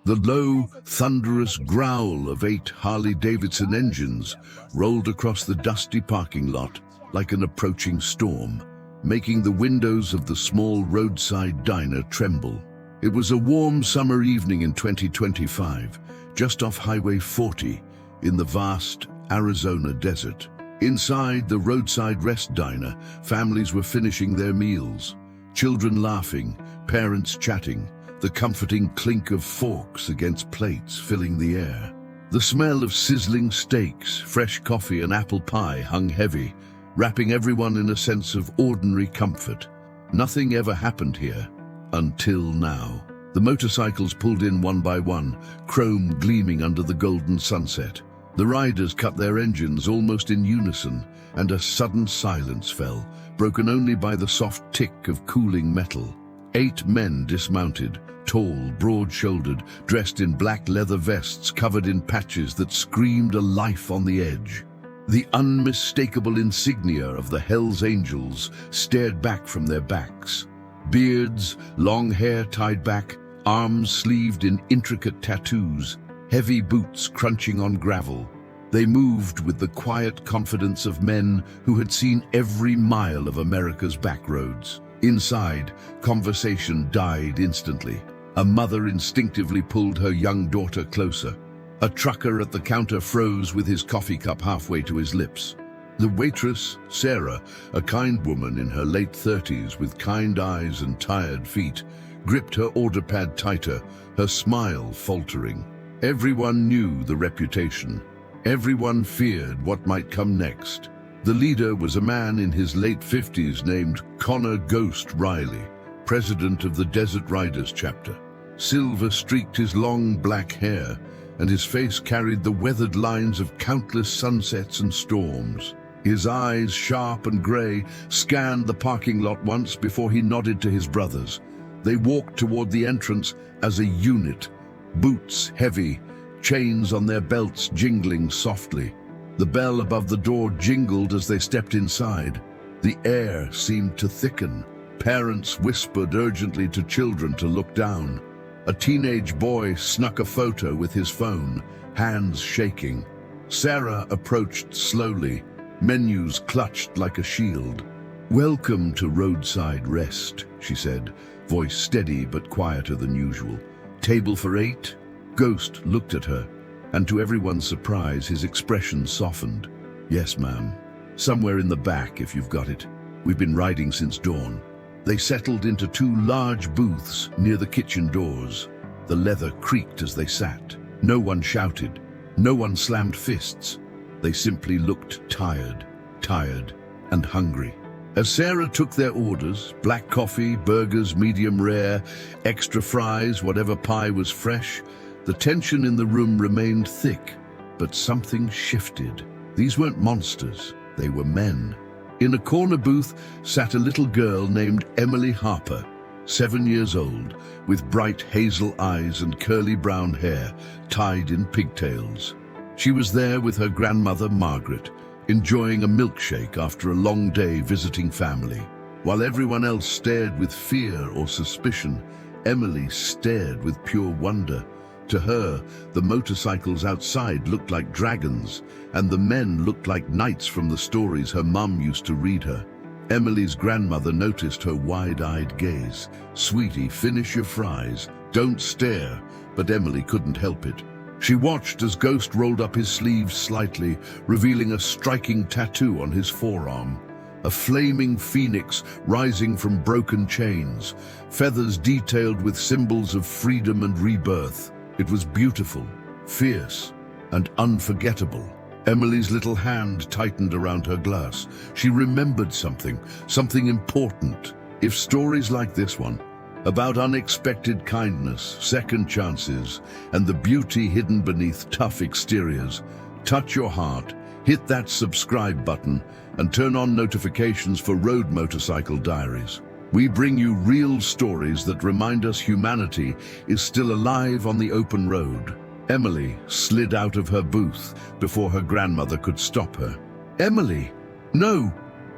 The low, thunderous growl of 8 Harley-Davidson engines rolled across the dusty parking lot like an approaching storm, making the windows of the small roadside diner tremble. It was a warm summer evening in 2025, just off Highway 40 in the vast Arizona desert. Inside the roadside rest diner, families were finishing their meals, children laughing, parents chatting, the comforting clink of forks against plates filling the air. The smell of sizzling steaks, fresh coffee and apple pie hung heavy, wrapping everyone in a sense of ordinary comfort. Nothing ever happened here, until now. The motorcycles pulled in one by one, chrome gleaming under the golden sunset. The riders cut their engines almost in unison, and a sudden silence fell, broken only by the soft tick of cooling metal. 8 men dismounted, tall, broad-shouldered, dressed in black leather vests covered in patches that screamed a life on the edge. The unmistakable insignia of the Hells Angels stared back from their backs. Beards, long hair tied back, arms sleeved in intricate tattoos, heavy boots crunching on gravel. They moved with the quiet confidence of men who had seen every mile of America's backroads. Inside, conversation died instantly. A mother instinctively pulled her young daughter closer. A trucker at the counter froze with his coffee cup halfway to his lips. The waitress, Sarah, a kind woman in her late 30s with kind eyes and tired feet, gripped her order pad tighter, her smile faltering. Everyone knew the reputation. Everyone feared what might come next. The leader was a man in his late 50s named Connor Ghost Riley, president of the Desert Riders chapter. Silver streaked his long black hair, and his face carried the weathered lines of countless sunsets and storms. His eyes, sharp and grey, scanned the parking lot once before he nodded to his brothers. They walked toward the entrance as a unit, boots heavy, chains on their belts jingling softly. The bell above the door jingled as they stepped inside. The air seemed to thicken. Parents whispered urgently to children to look down. A teenage boy snuck a photo with his phone, hands shaking. Sarah approached slowly, menus clutched like a shield. "Welcome to Roadside Rest," she said, voice steady but quieter than usual. "Table for 8? Ghost looked at her, and to everyone's surprise, his expression softened. "Yes, ma'am. Somewhere in the back, if you've got it. We've been riding since dawn." They settled into 2 large booths near the kitchen doors. The leather creaked as they sat. No one shouted. No one slammed fists. They simply looked tired, and hungry. As Sarah took their orders, black coffee, burgers, medium rare, extra fries, whatever pie was fresh, the tension in the room remained thick, but something shifted. These weren't monsters, they were men. In a corner booth sat a little girl named Emily Harper, 7 years old, with bright hazel eyes and curly brown hair tied in pigtails. She was there with her grandmother, Margaret, enjoying a milkshake after a long day visiting family. While everyone else stared with fear or suspicion, Emily stared with pure wonder. To her, the motorcycles outside looked like dragons, and the men looked like knights from the stories her mum used to read her. Emily's grandmother noticed her wide-eyed gaze. "Sweetie, finish your fries. Don't stare." But Emily couldn't help it. She watched as Ghost rolled up his sleeves slightly, revealing a striking tattoo on his forearm. A flaming phoenix rising from broken chains, feathers detailed with symbols of freedom and rebirth. It was beautiful, fierce, and unforgettable. Emily's little hand tightened around her glass. She remembered something important. If stories like this one, about unexpected kindness, second chances, and the beauty hidden beneath tough exteriors, touch your heart, hit that subscribe button, and turn on notifications for Road Motorcycle Diaries. We bring you real stories that remind us humanity is still alive on the open road. Emily slid out of her booth before her grandmother could stop her. "Emily!" "No!"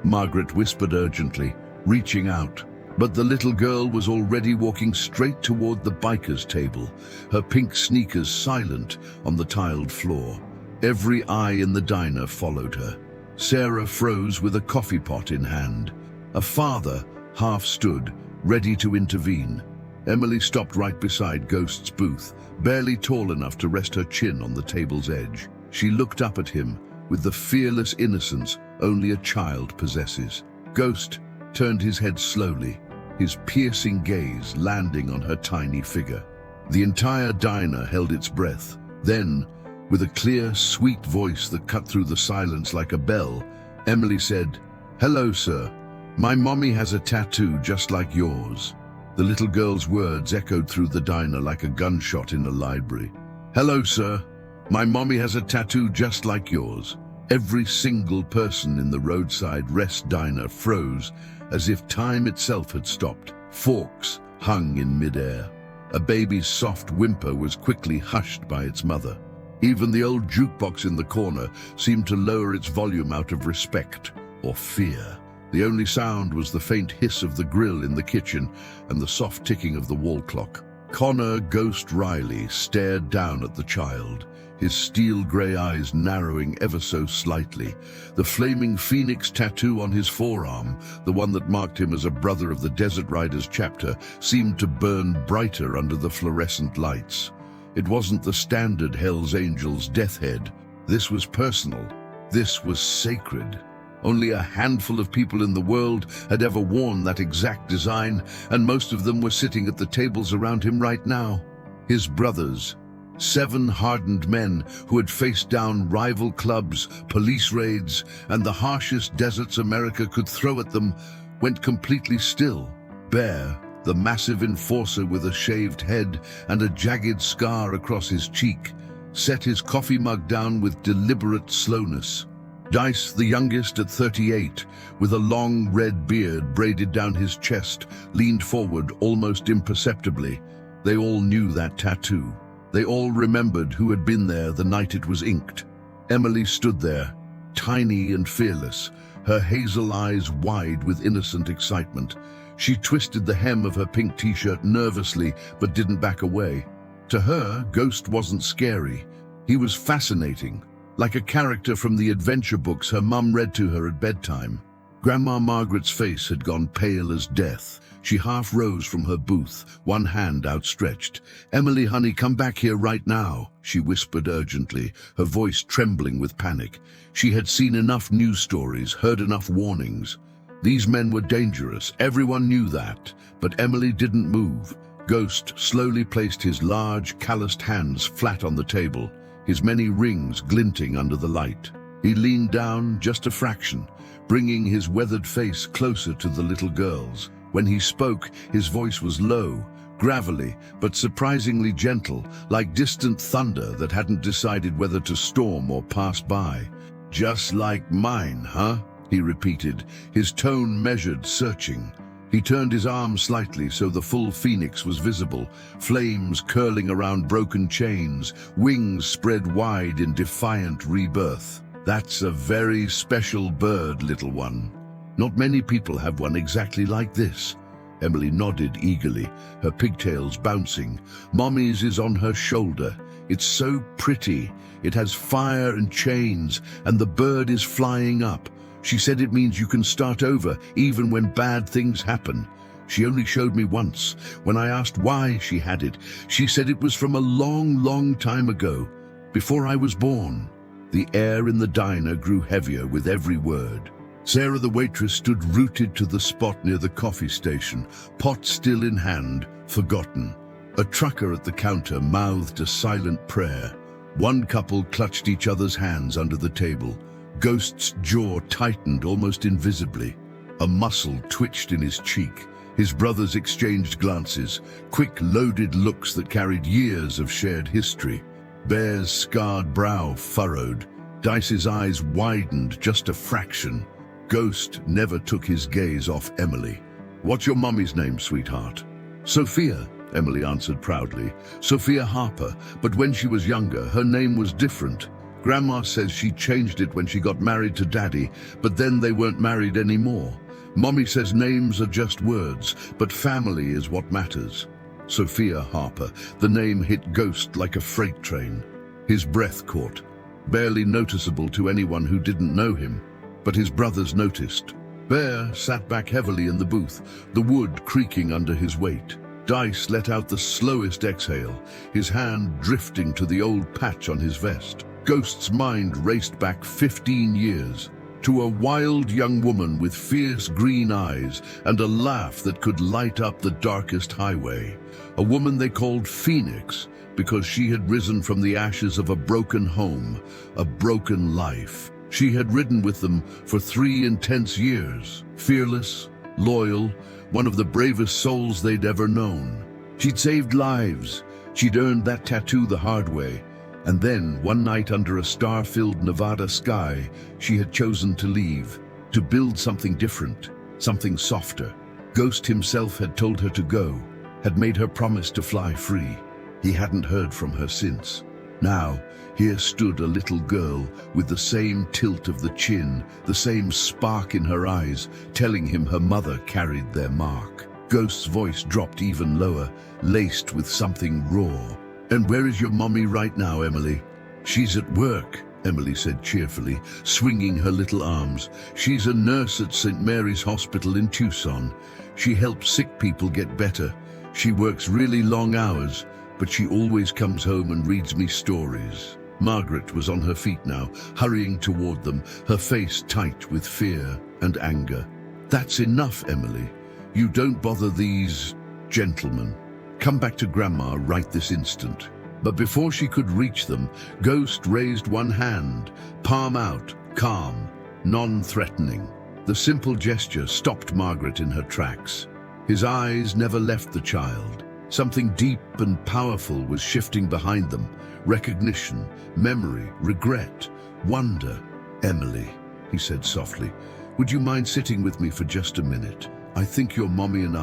Margaret whispered urgently, reaching out. But the little girl was already walking straight toward the biker's table, her pink sneakers silent on the tiled floor. Every eye in the diner followed her. Sarah froze with a coffee pot in hand. A father half stood, ready to intervene. Emily stopped right beside Ghost's booth, barely tall enough to rest her chin on the table's edge. She looked up at him with the fearless innocence only a child possesses. Ghost turned his head slowly, his piercing gaze landing on her tiny figure. The entire diner held its breath. Then, with a clear, sweet voice that cut through the silence like a bell, Emily said, "Hello, sir. My mommy has a tattoo just like yours." The little girl's words echoed through the diner like a gunshot in a library. "Hello, sir. My mommy has a tattoo just like yours." Every single person in the roadside rest diner froze as if time itself had stopped. Forks hung in midair. A baby's soft whimper was quickly hushed by its mother. Even the old jukebox in the corner seemed to lower its volume out of respect or fear. The only sound was the faint hiss of the grill in the kitchen and the soft ticking of the wall clock. Connor Ghost Riley stared down at the child, his steel-grey eyes narrowing ever so slightly. The flaming phoenix tattoo on his forearm, the one that marked him as a brother of the Desert Riders chapter, seemed to burn brighter under the fluorescent lights. It wasn't the standard Hell's Angels death head. This was personal. This was sacred. Only a handful of people in the world had ever worn that exact design, and most of them were sitting at the tables around him right now. His brothers, 7 hardened men who had faced down rival clubs, police raids, and the harshest deserts America could throw at them, went completely still. Bear, the massive enforcer with a shaved head and a jagged scar across his cheek, set his coffee mug down with deliberate slowness. Dice, the youngest at 38, with a long red beard braided down his chest, leaned forward almost imperceptibly. They all knew that tattoo. They all remembered who had been there the night it was inked. Emily stood there, tiny and fearless, her hazel eyes wide with innocent excitement. She twisted the hem of her pink t-shirt nervously, but didn't back away. To her, Ghost wasn't scary. He was fascinating, like a character from the adventure books her mum read to her at bedtime. Grandma Margaret's face had gone pale as death. She half rose from her booth, one hand outstretched. "Emily, honey, come back here right now," she whispered urgently, her voice trembling with panic. She had seen enough news stories, heard enough warnings. These men were dangerous, everyone knew that, but Emily didn't move. Ghost slowly placed his large, calloused hands flat on the table, his many rings glinting under the light. He leaned down just a fraction, bringing his weathered face closer to the little girl's. When he spoke, his voice was low, gravelly, but surprisingly gentle, like distant thunder that hadn't decided whether to storm or pass by. "Just like mine, huh?" he repeated, his tone measured, searching. He turned his arm slightly so the full phoenix was visible, flames curling around broken chains, wings spread wide in defiant rebirth. "That's a very special bird, little one. Not many people have one exactly like this." Emily nodded eagerly, her pigtails bouncing. "Mommy's is on her shoulder. It's so pretty. It has fire and chains, and the bird is flying up. She said it means you can start over, even when bad things happen. She only showed me once. When I asked why she had it, she said it was from a long, long time ago, before I was born." The air in the diner grew heavier with every word. Sarah, the waitress, stood rooted to the spot near the coffee station, pot still in hand, forgotten. A trucker at the counter mouthed a silent prayer. One couple clutched each other's hands under the table. Ghost's jaw tightened almost invisibly. A muscle twitched in his cheek. His brothers exchanged glances, quick, loaded looks that carried years of shared history. Bear's scarred brow furrowed. Dice's eyes widened just a fraction. Ghost never took his gaze off Emily. "What's your mummy's name, sweetheart?" "Sophia," Emily answered proudly. "Sophia Harper, but when she was younger, her name was different. Grandma says she changed it when she got married to Daddy, but then they weren't married anymore. Mommy says names are just words, but family is what matters. Sophia Harper, the name hit Ghost like a freight train. His breath caught, barely noticeable to anyone who didn't know him, but his brothers noticed. Bear sat back heavily in the booth, the wood creaking under his weight. Dice let out the slowest exhale, his hand drifting to the old patch on his vest. Ghost's mind raced back 15 years, to a wild young woman with fierce green eyes and a laugh that could light up the darkest highway. A woman they called Phoenix because she had risen from the ashes of a broken home, a broken life. She had ridden with them for 3 intense years, fearless, loyal, one of the bravest souls they'd ever known. She'd saved lives. She'd earned that tattoo the hard way. And then, one night under a star-filled Nevada sky, she had chosen to leave, to build something different, something softer. Ghost himself had told her to go, had made her promise to fly free. He hadn't heard from her since. Now, here stood a little girl with the same tilt of the chin, the same spark in her eyes, telling him her mother carried their mark. Ghost's voice dropped even lower, laced with something raw. "And where is your mommy right now, Emily?" "She's at work," Emily said cheerfully, swinging her little arms. "She's a nurse at St. Mary's Hospital in Tucson. She helps sick people get better. She works really long hours, but she always comes home and reads me stories." Margaret was on her feet now, hurrying toward them, her face tight with fear and anger. "That's enough, Emily. You don't bother these gentlemen. Come back to Grandma right this instant." But before she could reach them, Ghost raised one hand, palm out, calm, non-threatening. The simple gesture stopped Margaret in her tracks. His eyes never left the child. Something deep and powerful was shifting behind them. Recognition, memory, regret, wonder. "Emily," he said softly, "would you mind sitting with me for just a minute? I think your mommy and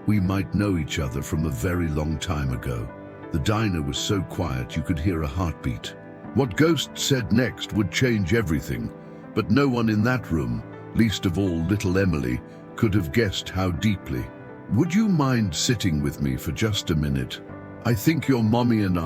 we might know each other from a very long time ago." The diner was so quiet you could hear a heartbeat. What Ghost said next would change everything, but no one in that room, least of all little Emily, could have guessed how deeply. "Would you mind sitting with me for just a minute? I think your mommy and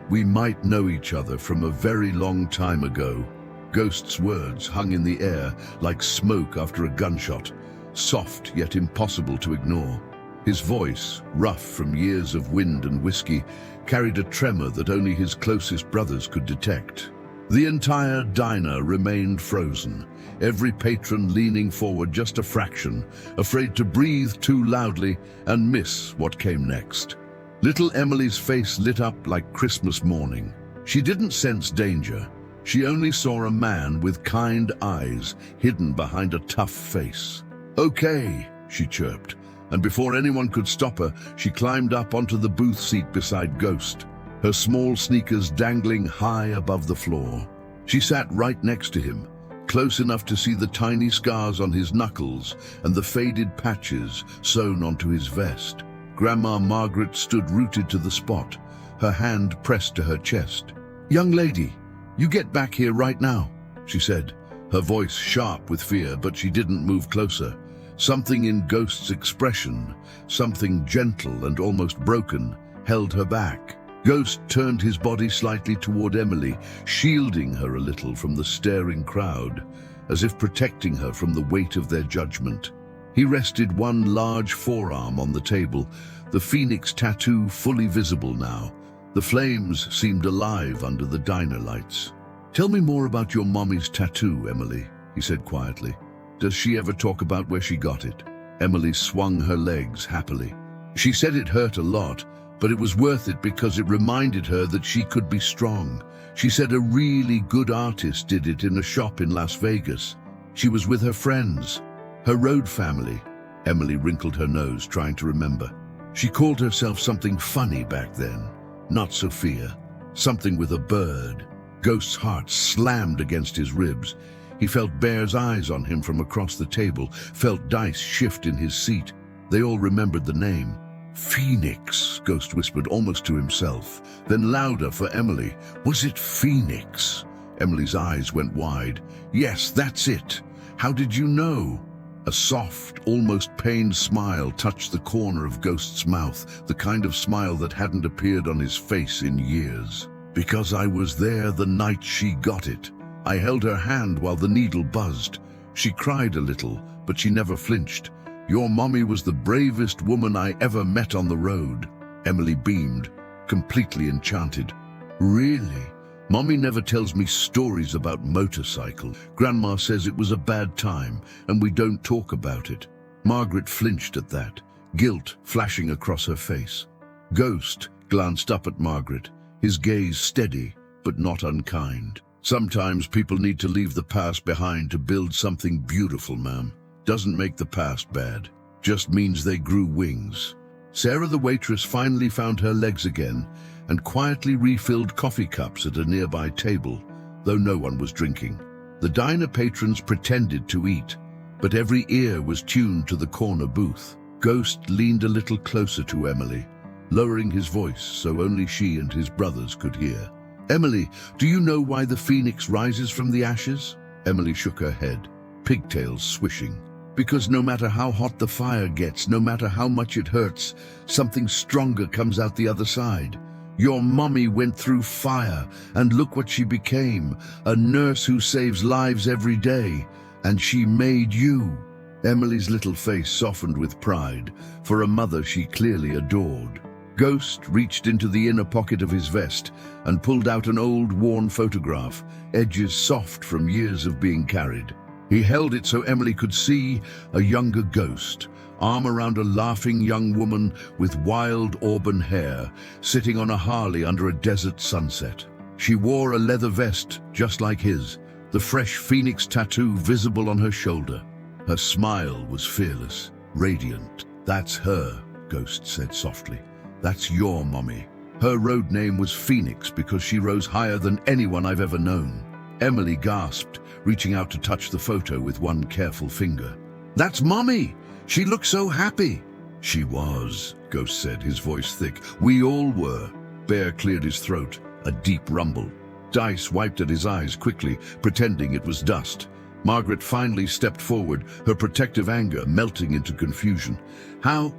we might know each other from a very long time ago." Ghost's words hung in the air like smoke after a gunshot, soft yet impossible to ignore. His voice, rough from years of wind and whiskey, carried a tremor that only his closest brothers could detect. The entire diner remained frozen, every patron leaning forward just a fraction, afraid to breathe too loudly and miss what came next. Little Emily's face lit up like Christmas morning. She didn't sense danger. She only saw a man with kind eyes hidden behind a tough face. "Okay," she chirped, and before anyone could stop her, she climbed up onto the booth seat beside Ghost, her small sneakers dangling high above the floor. She sat right next to him, close enough to see the tiny scars on his knuckles and the faded patches sewn onto his vest. Grandma Margaret stood rooted to the spot, her hand pressed to her chest. "Young lady, you get back here right now," she said, her voice sharp with fear, but she didn't move closer. Something in Ghost's expression, something gentle and almost broken, held her back. Ghost turned his body slightly toward Emily, shielding her a little from the staring crowd, as if protecting her from the weight of their judgment. He rested one large forearm on the table, the phoenix tattoo fully visible now. The flames seemed alive under the diner lights. "Tell me more about your mommy's tattoo, Emily," he said quietly. "Does she ever talk about where she got it?" Emily swung her legs happily. "She said it hurt a lot, but it was worth it because it reminded her that she could be strong. She said a really good artist did it in a shop in Las Vegas. She was with her friends, her road family." Emily wrinkled her nose, trying to remember. She called herself something funny back then. Not Sophia. Something with a bird. Ghost's heart slammed against his ribs. He felt Bear's eyes on him from across the table, felt Dice shift in his seat. They all remembered the name. "Phoenix," Ghost whispered almost to himself, then louder for Emily. "Was it Phoenix?" Emily's eyes went wide. "Yes, that's it. How did you know?" A A soft, almost pained smile touched the corner of Ghost's mouth, the kind of smile that hadn't appeared on his face in years. "Because I was there the night she got it. I held her hand while the needle buzzed. She cried a little, but she never flinched. Your mommy was the bravest woman I ever met on the road." Emily beamed, completely enchanted. "Really? Mommy never tells me stories about motorcycles. Grandma says it was a bad time, and we don't talk about it." Margaret flinched at that, guilt flashing across her face. Ghost glanced up at Margaret, his gaze steady, but not unkind. "Sometimes people need to leave the past behind to build something beautiful, ma'am. Doesn't make the past bad, just means they grew wings." Sarah the waitress finally found her legs again and quietly refilled coffee cups at a nearby table, though no one was drinking. The diner patrons pretended to eat, but every ear was tuned to the corner booth. Ghost leaned a little closer to Emily, lowering his voice so only she and his brothers could hear. "Emily, do you know why the phoenix rises from the ashes?" Emily shook her head, pigtails swishing. "Because no matter how hot the fire gets, no matter how much it hurts, something stronger comes out the other side. Your mommy went through fire, and look what she became, a nurse who saves lives every day, and she made you." Emily's little face softened with pride, for a mother she clearly adored. Ghost reached into the inner pocket of his vest and pulled out an old, worn photograph, edges soft from years of being carried. He held it so Emily could see a younger Ghost, arm around a laughing young woman with wild auburn hair, sitting on a Harley under a desert sunset. She wore a leather vest just like his, the fresh phoenix tattoo visible on her shoulder. Her smile was fearless, radiant. "That's her," Ghost said softly. "That's your mommy. Her road name was Phoenix because she rose higher than anyone I've ever known." Emily gasped, reaching out to touch the photo with one careful finger. "That's Mommy! She looked so happy!" "She was," Ghost said, his voice thick. "We all were." Bear cleared his throat, a deep rumble. Dice wiped at his eyes quickly, pretending it was dust. Margaret finally stepped forward, her protective anger melting into confusion. How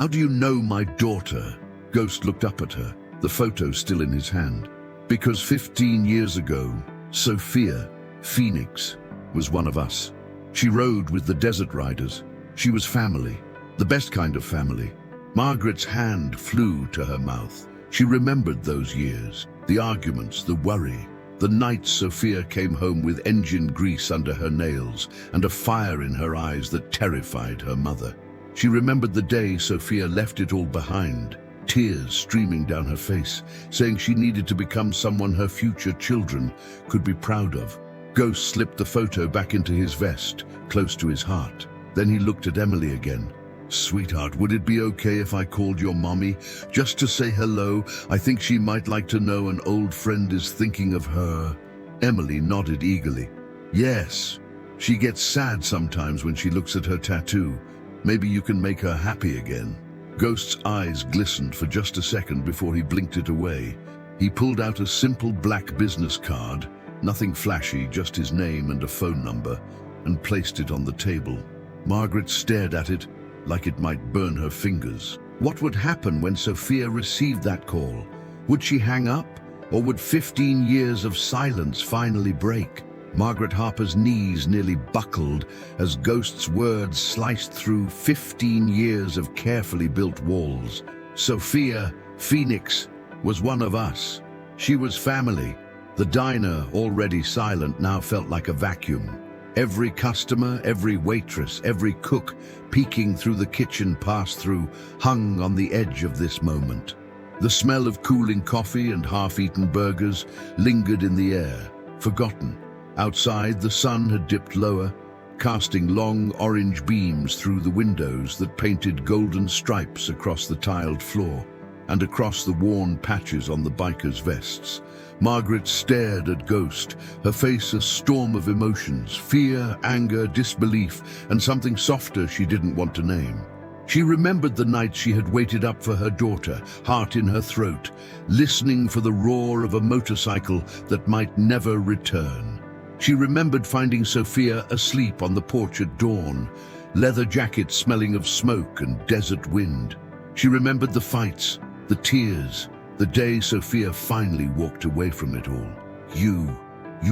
do you know my daughter?" Ghost looked up at her, the photo still in his hand. "Because 15 years ago, Sophia, Phoenix, was one of us. She rode with the Desert Riders. She was family, the best kind of family." Margaret's hand flew to her mouth. She remembered those years, the arguments, the worry, the nights Sophia came home with engine grease under her nails and a fire in her eyes that terrified her mother. She remembered the day Sophia left it all behind, tears streaming down her face, saying she needed to become someone her future children could be proud of. Ghost slipped the photo back into his vest, close to his heart. Then he looked at Emily again. "Sweetheart, would it be okay if I called your mommy, just to say hello? I think she might like to know an old friend is thinking of her." Emily nodded eagerly. "Yes, she gets sad sometimes when she looks at her tattoo. Maybe you can make her happy again." Ghost's eyes glistened for just a second before he blinked it away. He pulled out a simple black business card, nothing flashy, just his name and a phone number, and placed it on the table. Margaret stared at it like it might burn her fingers. What would happen when Sophia received that call? Would she hang up, or would 15 years of silence finally break? Margaret Harper's knees nearly buckled as Ghost's words sliced through 15 years of carefully built walls. Sophia, Phoenix, was one of us. She was family. The diner, already silent, now felt like a vacuum. Every customer, every waitress, every cook peeking through the kitchen pass-through hung on the edge of this moment. The smell of cooling coffee and half-eaten burgers lingered in the air, forgotten. Outside, the sun had dipped lower, casting long orange beams through the windows that painted golden stripes across the tiled floor and across the worn patches on the bikers' vests. Margaret stared at Ghost, her face a storm of emotions, fear, anger, disbelief, and something softer she didn't want to name. She remembered the night she had waited up for her daughter, heart in her throat, listening for the roar of a motorcycle that might never return. She remembered finding Sophia asleep on the porch at dawn, leather jacket smelling of smoke and desert wind. She remembered the fights, the tears, the day Sophia finally walked away from it all. You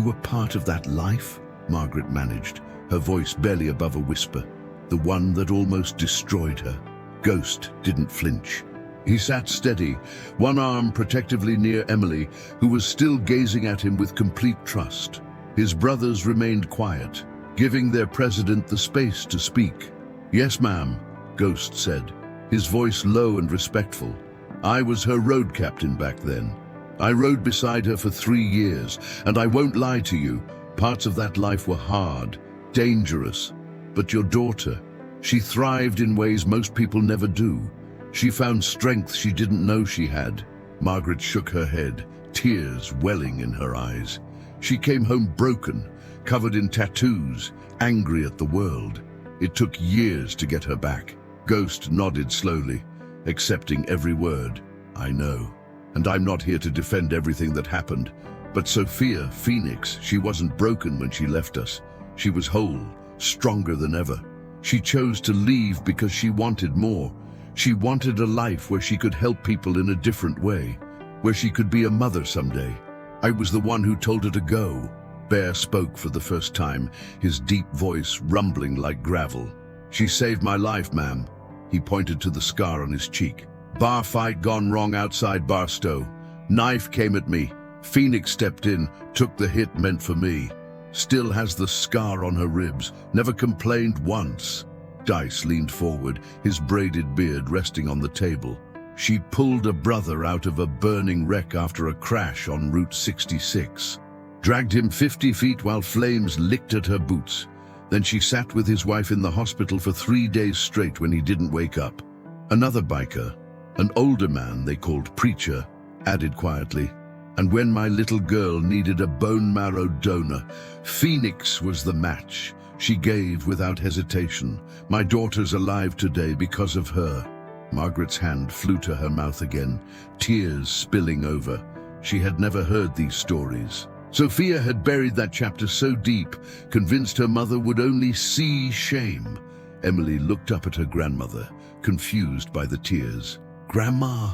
were part of that life? Margaret managed, her voice barely above a whisper. The one that almost destroyed her. Ghost didn't flinch. He sat steady, one arm protectively near Emily, who was still gazing at him with complete trust. His brothers remained quiet, giving their president the space to speak. "Yes, ma'am," Ghost said, his voice low and respectful. "I was her road captain back then. I rode beside her for 3 years, and I won't lie to you, parts of that life were hard, dangerous. But your daughter, she thrived in ways most people never do. She found strength she didn't know she had." Margaret shook her head, tears welling in her eyes. She came home broken, covered in tattoos, angry at the world. It took years to get her back. Ghost nodded slowly, accepting every word. "I know. And I'm not here to defend everything that happened. But Sophia, Phoenix, she wasn't broken when she left us. She was whole, stronger than ever. She chose to leave because she wanted more. She wanted a life where she could help people in a different way, where she could be a mother someday. I was the one who told her to go." Bear spoke for the first time, his deep voice rumbling like gravel. "She saved my life, ma'am." He pointed to the scar on his cheek. "Bar fight gone wrong outside Barstow. Knife came at me. Phoenix stepped in, took the hit meant for me. Still has the scar on her ribs, never complained once." Dice leaned forward, his braided beard resting on the table. "She pulled a brother out of a burning wreck after a crash on Route 66. Dragged him 50 feet while flames licked at her boots. Then she sat with his wife in the hospital for 3 days straight when he didn't wake up." Another biker, an older man they called Preacher, added quietly, "And when my little girl needed a bone marrow donor, Phoenix was the match. She gave without hesitation. My daughter's alive today because of her." Margaret's hand flew to her mouth again, tears spilling over. She had never heard these stories. Sophia had buried that chapter so deep, convinced her mother would only see shame. Emily looked up at her grandmother, confused by the tears. "Grandma,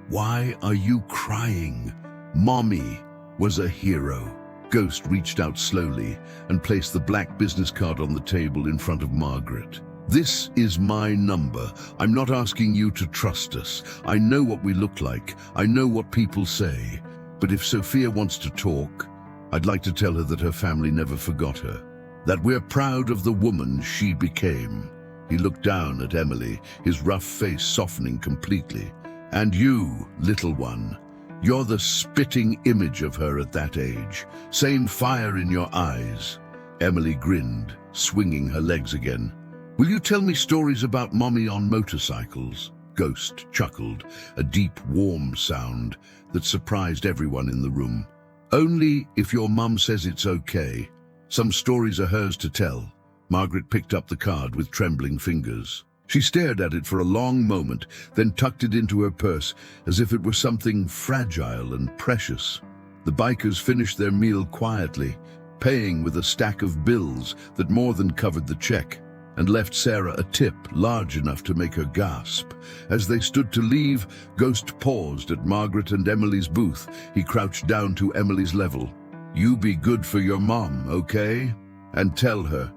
why are you crying? Mommy was a hero." Ghost reached out slowly and placed the black business card on the table in front of Margaret. "This is my number. I'm not asking you to trust us. I know what we look like. I know what people say. But if Sophia wants to talk, I'd like to tell her that her family never forgot her. That we're proud of the woman she became." He looked down at Emily, his rough face softening completely. "And you, little one, you're the spitting image of her at that age. Same fire in your eyes." Emily grinned, swinging her legs again. "Will you tell me stories about Mommy on motorcycles?" Ghost chuckled, a deep, warm sound that surprised everyone in the room. "Only if your mum says it's okay. Some stories are hers to tell." Margaret picked up the card with trembling fingers. She stared at it for a long moment, then tucked it into her purse as if it were something fragile and precious. The bikers finished their meal quietly, paying with a stack of bills that more than covered the check, and left Sarah a tip large enough to make her gasp. As they stood to leave, Ghost paused at Margaret and Emily's booth. He crouched down to Emily's level. "You be good for your mom, okay? And tell her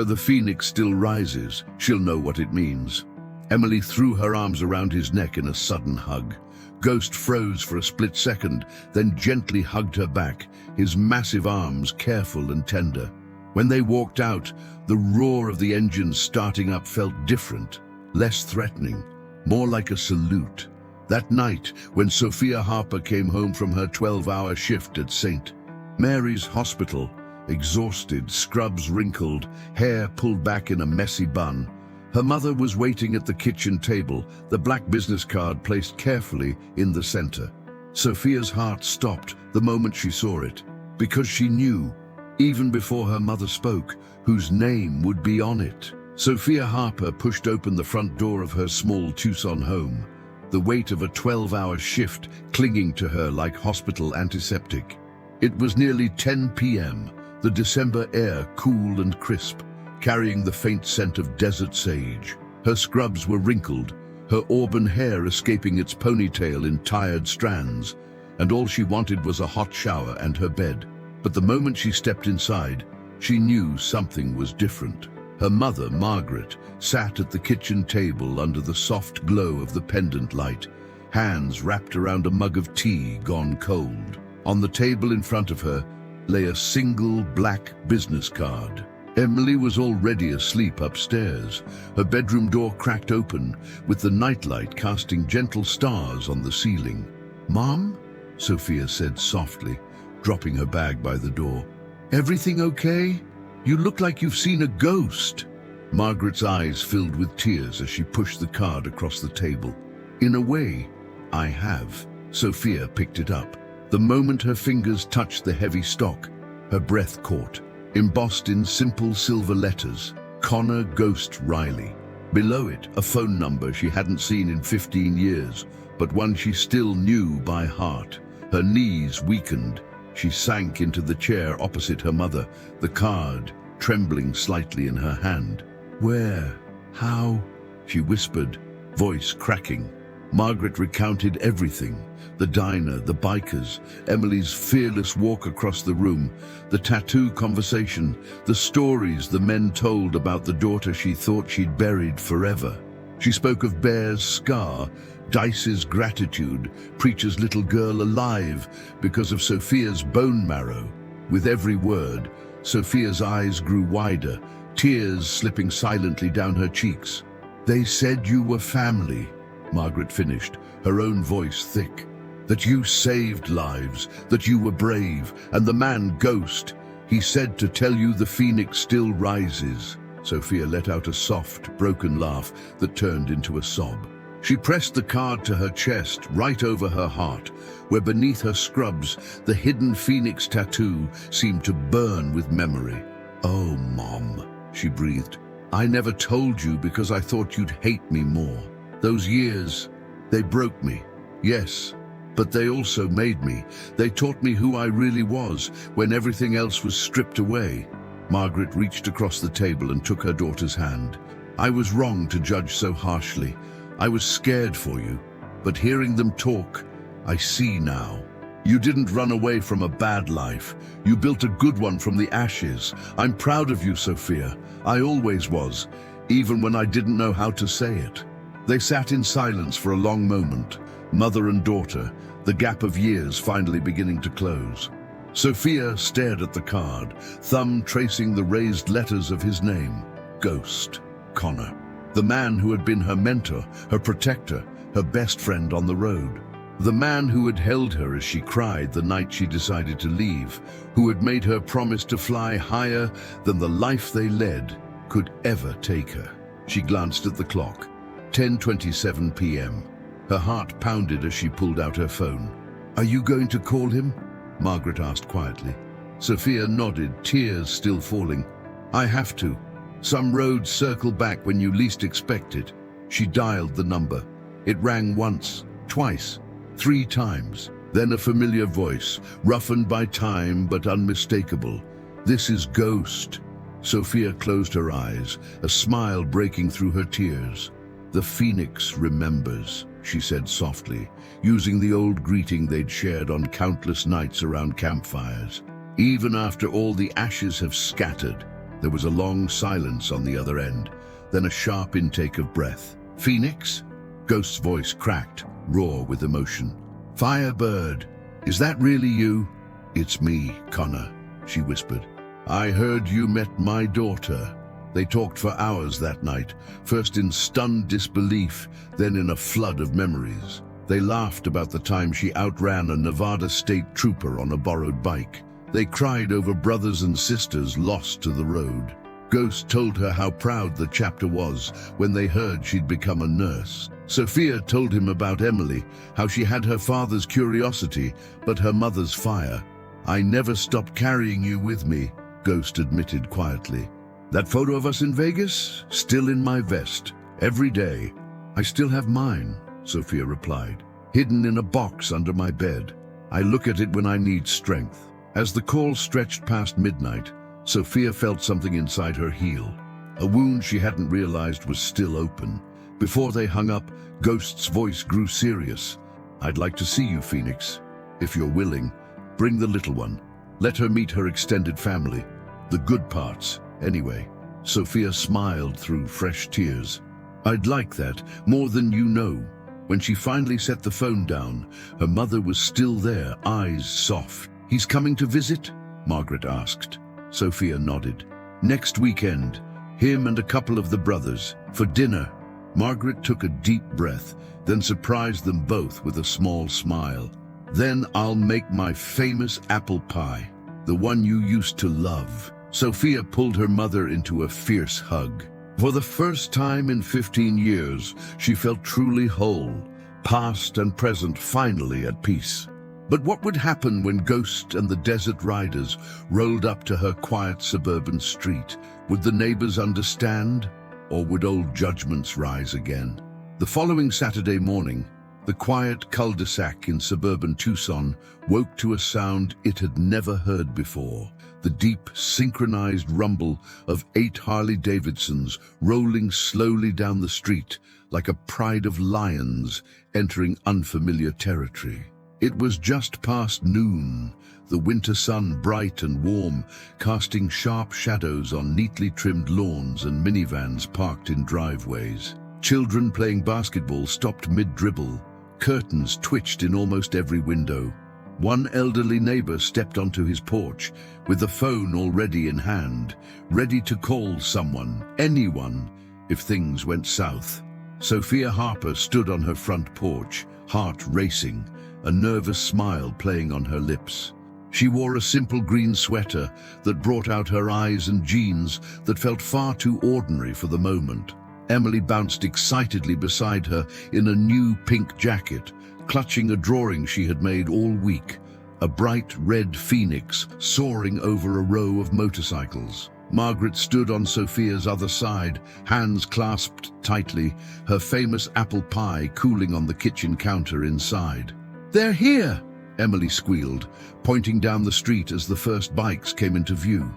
the Phoenix still rises. She'll know what it means." Emily threw her arms around his neck in a sudden hug. Ghost froze for a split second, then gently hugged her back, his massive arms careful and tender. When they walked out, the roar of the engines starting up felt different, less threatening, more like a salute. That night, when Sophia Harper came home from her 12-hour shift at St. Mary's Hospital, exhausted, scrubs wrinkled, hair pulled back in a messy bun, her mother was waiting at the kitchen table, the black business card placed carefully in the center. Sophia's heart stopped the moment she saw it, because she knew, even before her mother spoke, whose name would be on it. Sophia Harper pushed open the front door of her small Tucson home, the weight of a 12-hour shift clinging to her like hospital antiseptic. It was nearly 10 p.m., the December air cool and crisp. carrying the faint scent of desert sage. Her scrubs were wrinkled, her auburn hair escaping its ponytail in tired strands, and all she wanted was a hot shower and her bed. But the moment she stepped inside, she knew something was different. Her mother, Margaret, sat at the kitchen table under the soft glow of the pendant light, hands wrapped around a mug of tea gone cold. On the table in front of her lay a single black business card. Emily was already asleep upstairs, her bedroom door cracked open, with the nightlight casting gentle stars on the ceiling. "Mom?" Sophia said softly, dropping her bag by the door. "Everything okay? You look like you've seen a ghost." Margaret's eyes filled with tears as she pushed the card across the table. "In a way, I have." Sophia picked it up. The moment her fingers touched the heavy stock, her breath caught. Embossed in simple silver letters, Connor Ghost Riley. Below it, a phone number she hadn't seen in 15 years, but one she still knew by heart. Her knees weakened. She sank into the chair opposite her mother, the card trembling slightly in her hand. "Where? How?" she whispered, voice cracking. Margaret recounted everything. The diner, the bikers, Emily's fearless walk across the room, the tattoo conversation, the stories the men told about the daughter she thought she'd buried forever. She spoke of Bear's scar, Dice's gratitude, Preacher's little girl alive because of Sophia's bone marrow. With every word, Sophia's eyes grew wider, tears slipping silently down her cheeks. "They said you were family," Margaret finished, her own voice thick. "That you saved lives, that you were brave, and the man Ghost, he said to tell you the phoenix still rises." Sophia let out a soft, broken laugh that turned into a sob. She pressed the card to her chest, right over her heart, where beneath her scrubs, the hidden phoenix tattoo seemed to burn with memory. "Oh, Mom," she breathed. "I never told you because I thought you'd hate me more. Those years, they broke me, yes, but they also made me. They taught me who I really was when everything else was stripped away." Margaret reached across the table and took her daughter's hand. "I was wrong to judge so harshly. I was scared for you, but hearing them talk, I see now. You didn't run away from a bad life. You built a good one from the ashes. I'm proud of you, Sophia. I always was, even when I didn't know how to say it." They sat in silence for a long moment, mother and daughter, the gap of years finally beginning to close. Sophia stared at the card, thumb tracing the raised letters of his name, Ghost, Connor. The man who had been her mentor, her protector, her best friend on the road. The man who had held her as she cried the night she decided to leave, who had made her promise to fly higher than the life they led could ever take her. She glanced at the clock. 10:27 p.m. Her heart pounded as she pulled out her phone. "Are you going to call him?" Margaret asked quietly. Sophia nodded, tears still falling. "I have to. Some roads circle back when you least expect it." She dialed the number. It rang once, twice, 3 times. Then a familiar voice, roughened by time but unmistakable. "This is Ghost." Sophia closed her eyes, a smile breaking through her tears. "The Phoenix remembers," she said softly, using the old greeting they'd shared on countless nights around campfires. Even after all the ashes have scattered, there was a long silence on the other end, then a sharp intake of breath. "Phoenix?" Ghost's voice cracked, raw with emotion. "Firebird, is that really you?" "It's me, Connor," she whispered. "I heard you met my daughter." They talked for hours that night, first in stunned disbelief, then in a flood of memories. They laughed about the time she outran a Nevada state trooper on a borrowed bike. They cried over brothers and sisters lost to the road. Ghost told her how proud the chapter was when they heard she'd become a nurse. Sophia told him about Emily, how she had her father's curiosity, but her mother's fire. "I never stopped carrying you with me," Ghost admitted quietly. "That photo of us in Vegas? Still in my vest. Every day." "I still have mine," Sophia replied, "hidden in a box under my bed. I look at it when I need strength." As the call stretched past midnight, Sophia felt something inside her heal. a wound she hadn't realized was still open. Before they hung up, Ghost's voice grew serious. "I'd like to see you, Phoenix. If you're willing, bring the little one. Let her meet her extended family. The good parts, anyway." Sophia smiled through fresh tears. "I'd like that, more than you know." When she finally set the phone down, her mother was still there, eyes soft. "He's coming to visit?" Margaret asked. Sophia nodded. "Next weekend, him and a couple of the brothers, for dinner." Margaret took a deep breath, then surprised them both with a small smile. "Then I'll make my famous apple pie, the one you used to love." Sophia pulled her mother into a fierce hug. For the first time in 15 years, she felt truly whole, past and present finally at peace. But what would happen when Ghost and the Desert Riders rolled up to her quiet suburban street? Would the neighbors understand, or would old judgments rise again? The following Saturday morning, the quiet cul-de-sac in suburban Tucson woke to a sound it had never heard before. The deep, synchronized rumble of 8 Harley-Davidsons rolling slowly down the street like a pride of lions entering unfamiliar territory. It was just past noon, the winter sun bright and warm, casting sharp shadows on neatly trimmed lawns and minivans parked in driveways. Children playing basketball stopped mid-dribble. Curtains twitched in almost every window. One elderly neighbor stepped onto his porch with the phone already in hand, ready to call someone, anyone, if things went south. Sophia Harper stood on her front porch, heart racing, a nervous smile playing on her lips. She wore a simple green sweater that brought out her eyes and jeans that felt far too ordinary for the moment. Emily bounced excitedly beside her in a new pink jacket, clutching a drawing she had made all week, a bright red phoenix soaring over a row of motorcycles. Margaret stood on Sophia's other side, hands clasped tightly, her famous apple pie cooling on the kitchen counter inside. "They're here!" Emily squealed, pointing down the street as the first bikes came into view.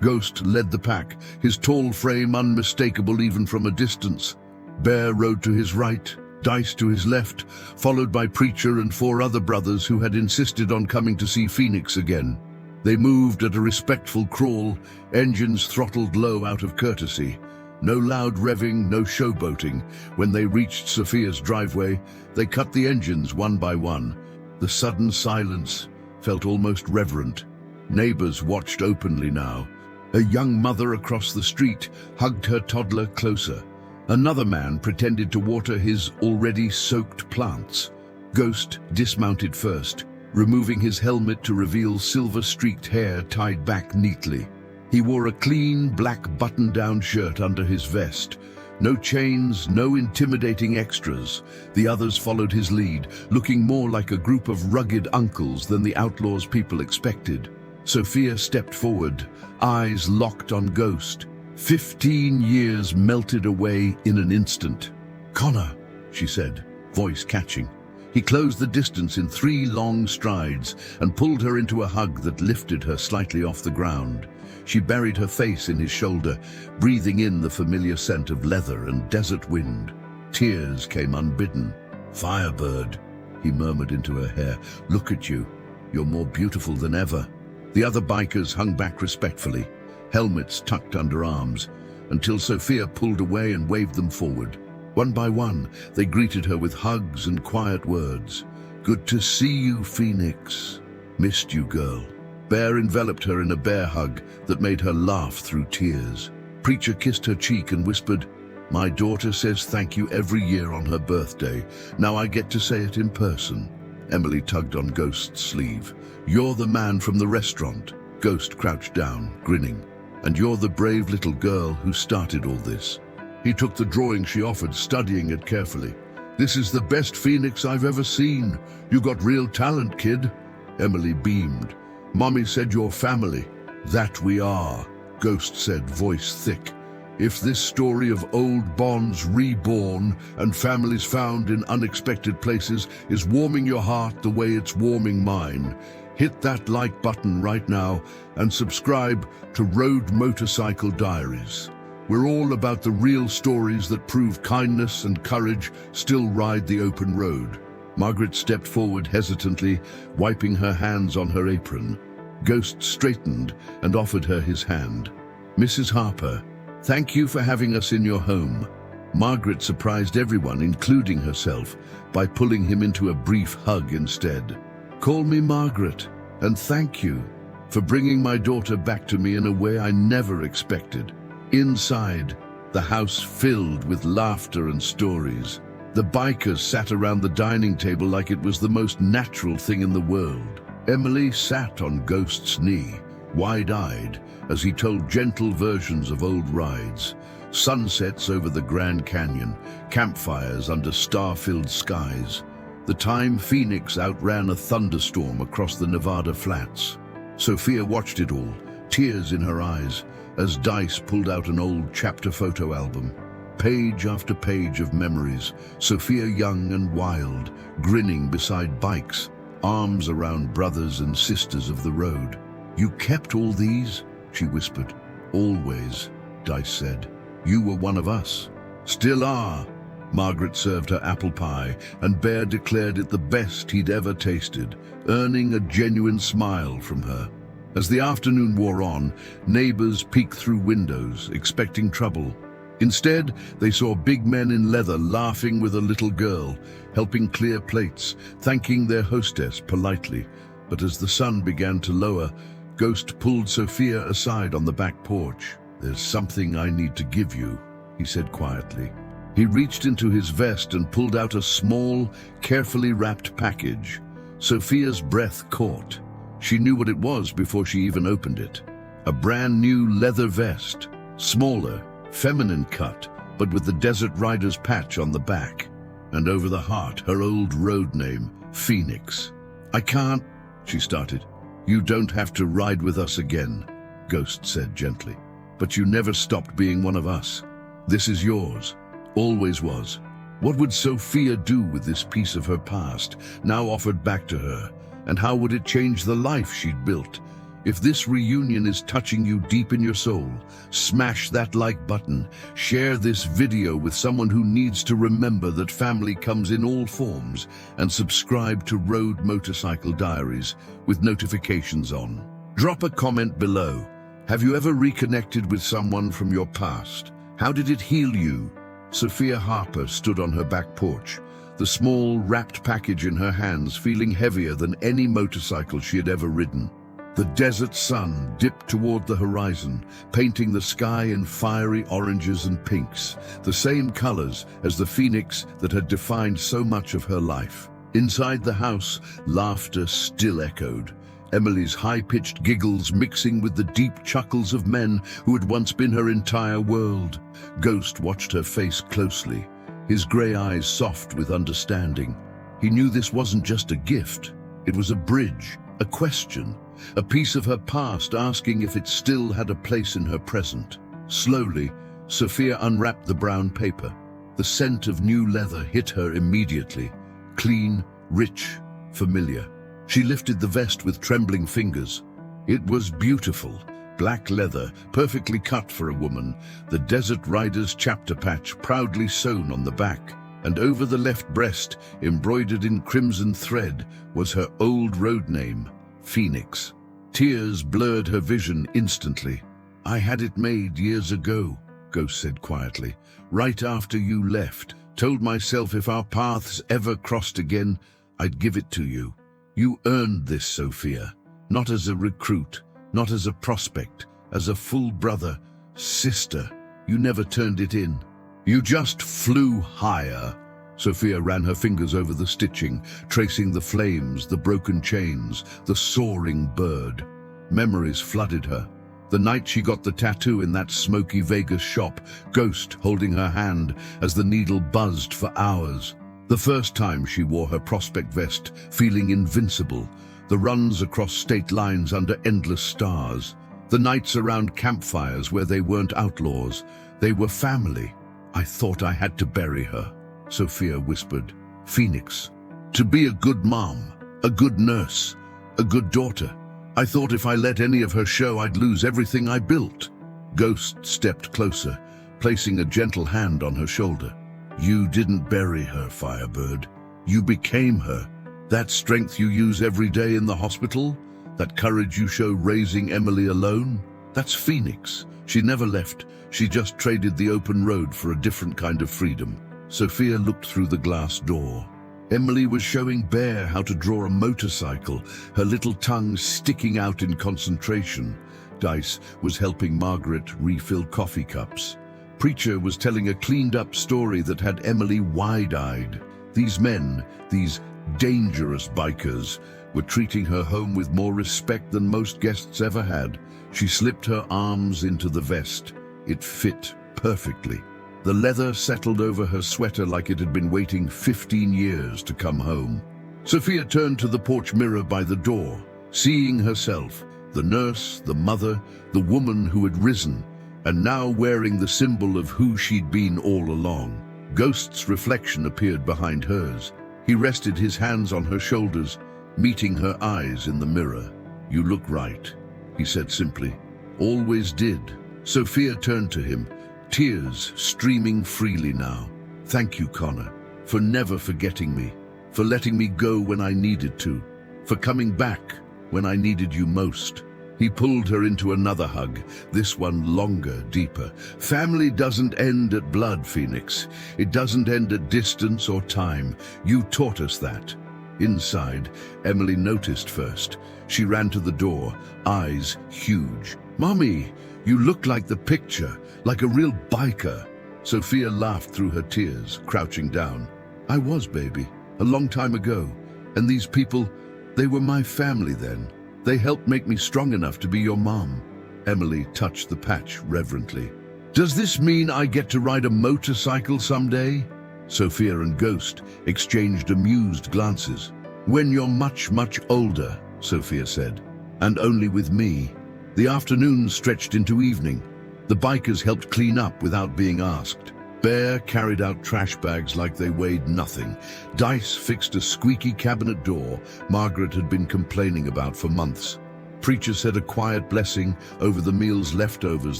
Ghost led the pack, his tall frame unmistakable even from a distance. Bear rode to his right, Dice to his left, followed by Preacher and 4 other brothers who had insisted on coming to see Phoenix again. They moved at a respectful crawl, engines throttled low out of courtesy. No loud revving, no showboating. When they reached Sophia's driveway, they cut the engines one by one. The sudden silence felt almost reverent. Neighbors watched openly now. A young mother across the street hugged her toddler closer. Another man pretended to water his already soaked plants. Ghost dismounted first, removing his helmet to reveal silver-streaked hair tied back neatly. He wore a clean, black button-down shirt under his vest. No chains, no intimidating extras. The others followed his lead, looking more like a group of rugged uncles than the outlaws people expected. Sophia stepped forward, eyes locked on Ghost. 15 years melted away in an instant. "Connor," she said, voice catching. He closed the distance in 3 long strides and pulled her into a hug that lifted her slightly off the ground. She buried her face in his shoulder, breathing in the familiar scent of leather and desert wind. Tears came unbidden. "Firebird," he murmured into her hair, "look at you. You're more beautiful than ever." The other bikers hung back respectfully, helmets tucked under arms, until Sophia pulled away and waved them forward. One by one, they greeted her with hugs and quiet words. "Good to see you, Phoenix. Missed you, girl." Bear enveloped her in a bear hug that made her laugh through tears. Preacher kissed her cheek and whispered, "My daughter says thank you every year on her birthday. Now I get to say it in person." Emily tugged on Ghost's sleeve. "You're the man from the restaurant." Ghost crouched down, grinning. "And you're the brave little girl who started all this." He took the drawing she offered, studying it carefully. "This is the best Phoenix I've ever seen. You got real talent, kid." Emily beamed. "Mommy said you're family." "That we are," Ghost said, voice thick. "If this story of old bonds reborn and families found in unexpected places is warming your heart the way it's warming mine, hit that like button right now and subscribe to Road Motorcycle Diaries. We're all about the real stories that prove kindness and courage still ride the open road. Margaret stepped forward hesitantly, wiping her hands on her apron. Ghost straightened and offered her his hand. "Mrs. Harper, thank you for having us in your home." Margaret surprised everyone, including herself, by pulling him into a brief hug instead. "Call me Margaret, and thank you for bringing my daughter back to me in a way I never expected." Inside, the house filled with laughter and stories. The bikers sat around the dining table like it was the most natural thing in the world. Emily sat on Ghost's knee, wide-eyed, as he told gentle versions of old rides. Sunsets over the Grand Canyon, campfires under star-filled skies. The time Phoenix outran a thunderstorm across the Nevada flats. Sophia watched it all, tears in her eyes, as Dice pulled out an old chapter photo album. Page after page of memories, Sophia young and wild, grinning beside bikes, arms around brothers and sisters of the road. "You kept all these?" she whispered. "Always," Dice said. "You were one of us." "Still are." Margaret served her apple pie, and Bear declared it the best he'd ever tasted, earning a genuine smile from her. As the afternoon wore on, neighbors peeked through windows, expecting trouble. Instead, they saw big men in leather laughing with a little girl, helping clear plates, thanking their hostess politely. But as the sun began to lower, Ghost pulled Sophia aside on the back porch. "There's something I need to give you," he said quietly. He reached into his vest and pulled out a small, carefully wrapped package. Sophia's breath caught. She knew what it was before she even opened it. A brand new leather vest, smaller, feminine cut, but with the Desert Rider's patch on the back. And over the heart, her old road name, Phoenix. "I can't," she started. "You don't have to ride with us again," Ghost said gently. "But you never stopped being one of us. This is yours. Always was." What would Sophia do with this piece of her past, now offered back to her? And how would it change the life she'd built? If this reunion is touching you deep in your soul, smash that like button, share this video with someone who needs to remember that family comes in all forms, and subscribe to Road Motorcycle Diaries with notifications on. Drop a comment below. Have you ever reconnected with someone from your past? How did it heal you? Sophia Harper stood on her back porch, the small, wrapped package in her hands feeling heavier than any motorcycle she had ever ridden. The desert sun dipped toward the horizon, painting the sky in fiery oranges and pinks, the same colors as the phoenix that had defined so much of her life. Inside the house, laughter still echoed, Emily's high-pitched giggles mixing with the deep chuckles of men who had once been her entire world. Ghost watched her face closely, his gray eyes soft with understanding. He knew this wasn't just a gift. It was a bridge, a question, a piece of her past asking if it still had a place in her present. Slowly, Sophia unwrapped the brown paper. The scent of new leather hit her immediately. Clean, rich, familiar. She lifted the vest with trembling fingers. It was beautiful. Black leather, perfectly cut for a woman, the Desert Rider's chapter patch proudly sewn on the back, and over the left breast, embroidered in crimson thread, was her old road name, Phoenix. Tears blurred her vision instantly. "I had it made years ago," Ghost said quietly. "Right after you left. Told myself if our paths ever crossed again, I'd give it to you. You earned this, Sophia. Not as a recruit, not as a prospect, as a full brother, sister. You never turned it in. You just flew higher." Sophia ran her fingers over the stitching, tracing the flames, the broken chains, the soaring bird. Memories flooded her. The night she got the tattoo in that smoky Vegas shop, Ghost holding her hand as the needle buzzed for hours. The first time she wore her prospect vest, feeling invincible. The runs across state lines under endless stars. The nights around campfires where they weren't outlaws. They were family. "I thought I had to bury her," Sophia whispered. "Phoenix. To be a good mom, a good nurse, a good daughter. I thought if I let any of her show, I'd lose everything I built." Ghost stepped closer, placing a gentle hand on her shoulder. You didn't bury her, Firebird. You became her. That strength you use every day in the hospital, that courage you show raising Emily alone, that's Phoenix. She never left. She just traded the open road for a different kind of freedom. Sophia looked through the glass door. Emily was showing Bear how to draw a motorcycle, her little tongue sticking out in concentration. Dice was helping Margaret refill coffee cups. Preacher was telling a cleaned-up story that had Emily wide-eyed. These men, these dangerous bikers, were treating her home with more respect than most guests ever had. She slipped her arms into the vest. It fit perfectly. The leather settled over her sweater like it had been waiting 15 years to come home. Sophia turned to the porch mirror by the door, seeing herself, the nurse, the mother, the woman who had risen, and now wearing the symbol of who she'd been all along. Ghost's reflection appeared behind hers. He rested his hands on her shoulders, meeting her eyes in the mirror. "You look right," he said simply. "Always did." Sophia turned to him, tears streaming freely now. "Thank you, Connor, for never forgetting me, for letting me go when I needed to, for coming back when I needed you most." He pulled her into another hug, this one longer, deeper. "Family doesn't end at blood, Phoenix. It doesn't end at distance or time. You taught us that." Inside, Emily noticed first. She ran to the door, eyes huge. "Mommy, you look like the picture, like a real biker." Sophia laughed through her tears, crouching down. "I was, baby, a long time ago. And these people, they were my family then. They helped make me strong enough to be your mom." Emily touched the patch reverently. "Does this mean I get to ride a motorcycle someday?" Sophia and Ghost exchanged amused glances. "When you're much, much older," Sophia said, "and only with me." The afternoon stretched into evening. The bikers helped clean up without being asked. Bear carried out trash bags like they weighed nothing. Dice fixed a squeaky cabinet door Margaret had been complaining about for months. Preacher said a quiet blessing over the meal's leftovers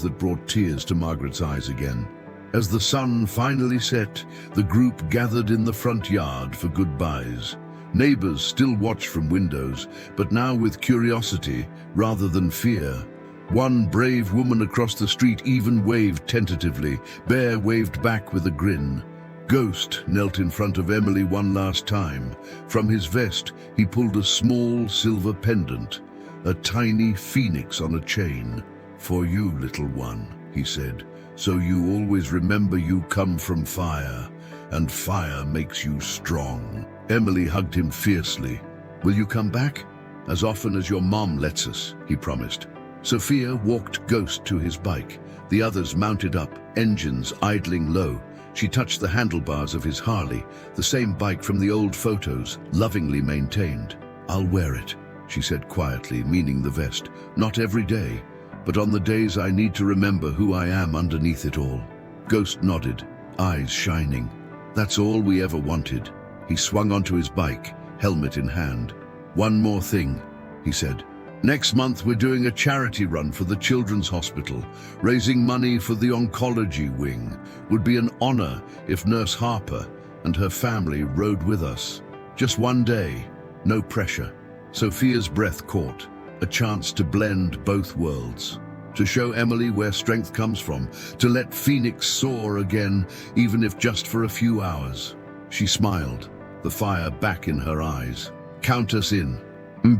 that brought tears to Margaret's eyes again. As the sun finally set, the group gathered in the front yard for goodbyes. Neighbors still watched from windows, but now with curiosity rather than fear. One brave woman across the street even waved tentatively. Bear waved back with a grin. Ghost knelt in front of Emily one last time. From his vest, he pulled a small silver pendant, a tiny phoenix on a chain. "For you, little one," he said, "so you always remember you come from fire, and fire makes you strong." Emily hugged him fiercely. "Will you come back? As often as your mom lets us," he promised. Sophia walked Ghost to his bike. The others mounted up, engines idling low. She touched the handlebars of his Harley, the same bike from the old photos, lovingly maintained. "I'll wear it," she said quietly, meaning the vest. "Not every day, but on the days I need to remember who I am underneath it all." Ghost nodded, eyes shining. "That's all we ever wanted." He swung onto his bike, helmet in hand. "One more thing," he said. "Next month we're doing a charity run for the Children's Hospital, raising money for the oncology wing. Would be an honor if Nurse Harper and her family rode with us. Just one day, no pressure." Sophia's breath caught, a chance to blend both worlds. To show Emily where strength comes from, to let Phoenix soar again, even if just for a few hours. She smiled, the fire back in her eyes. "Count us in."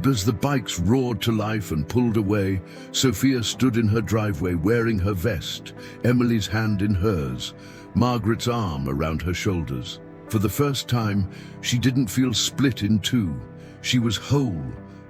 As the bikes roared to life and pulled away, Sophia stood in her driveway wearing her vest, Emily's hand in hers, Margaret's arm around her shoulders. For the first time, she didn't feel split in two. She was whole,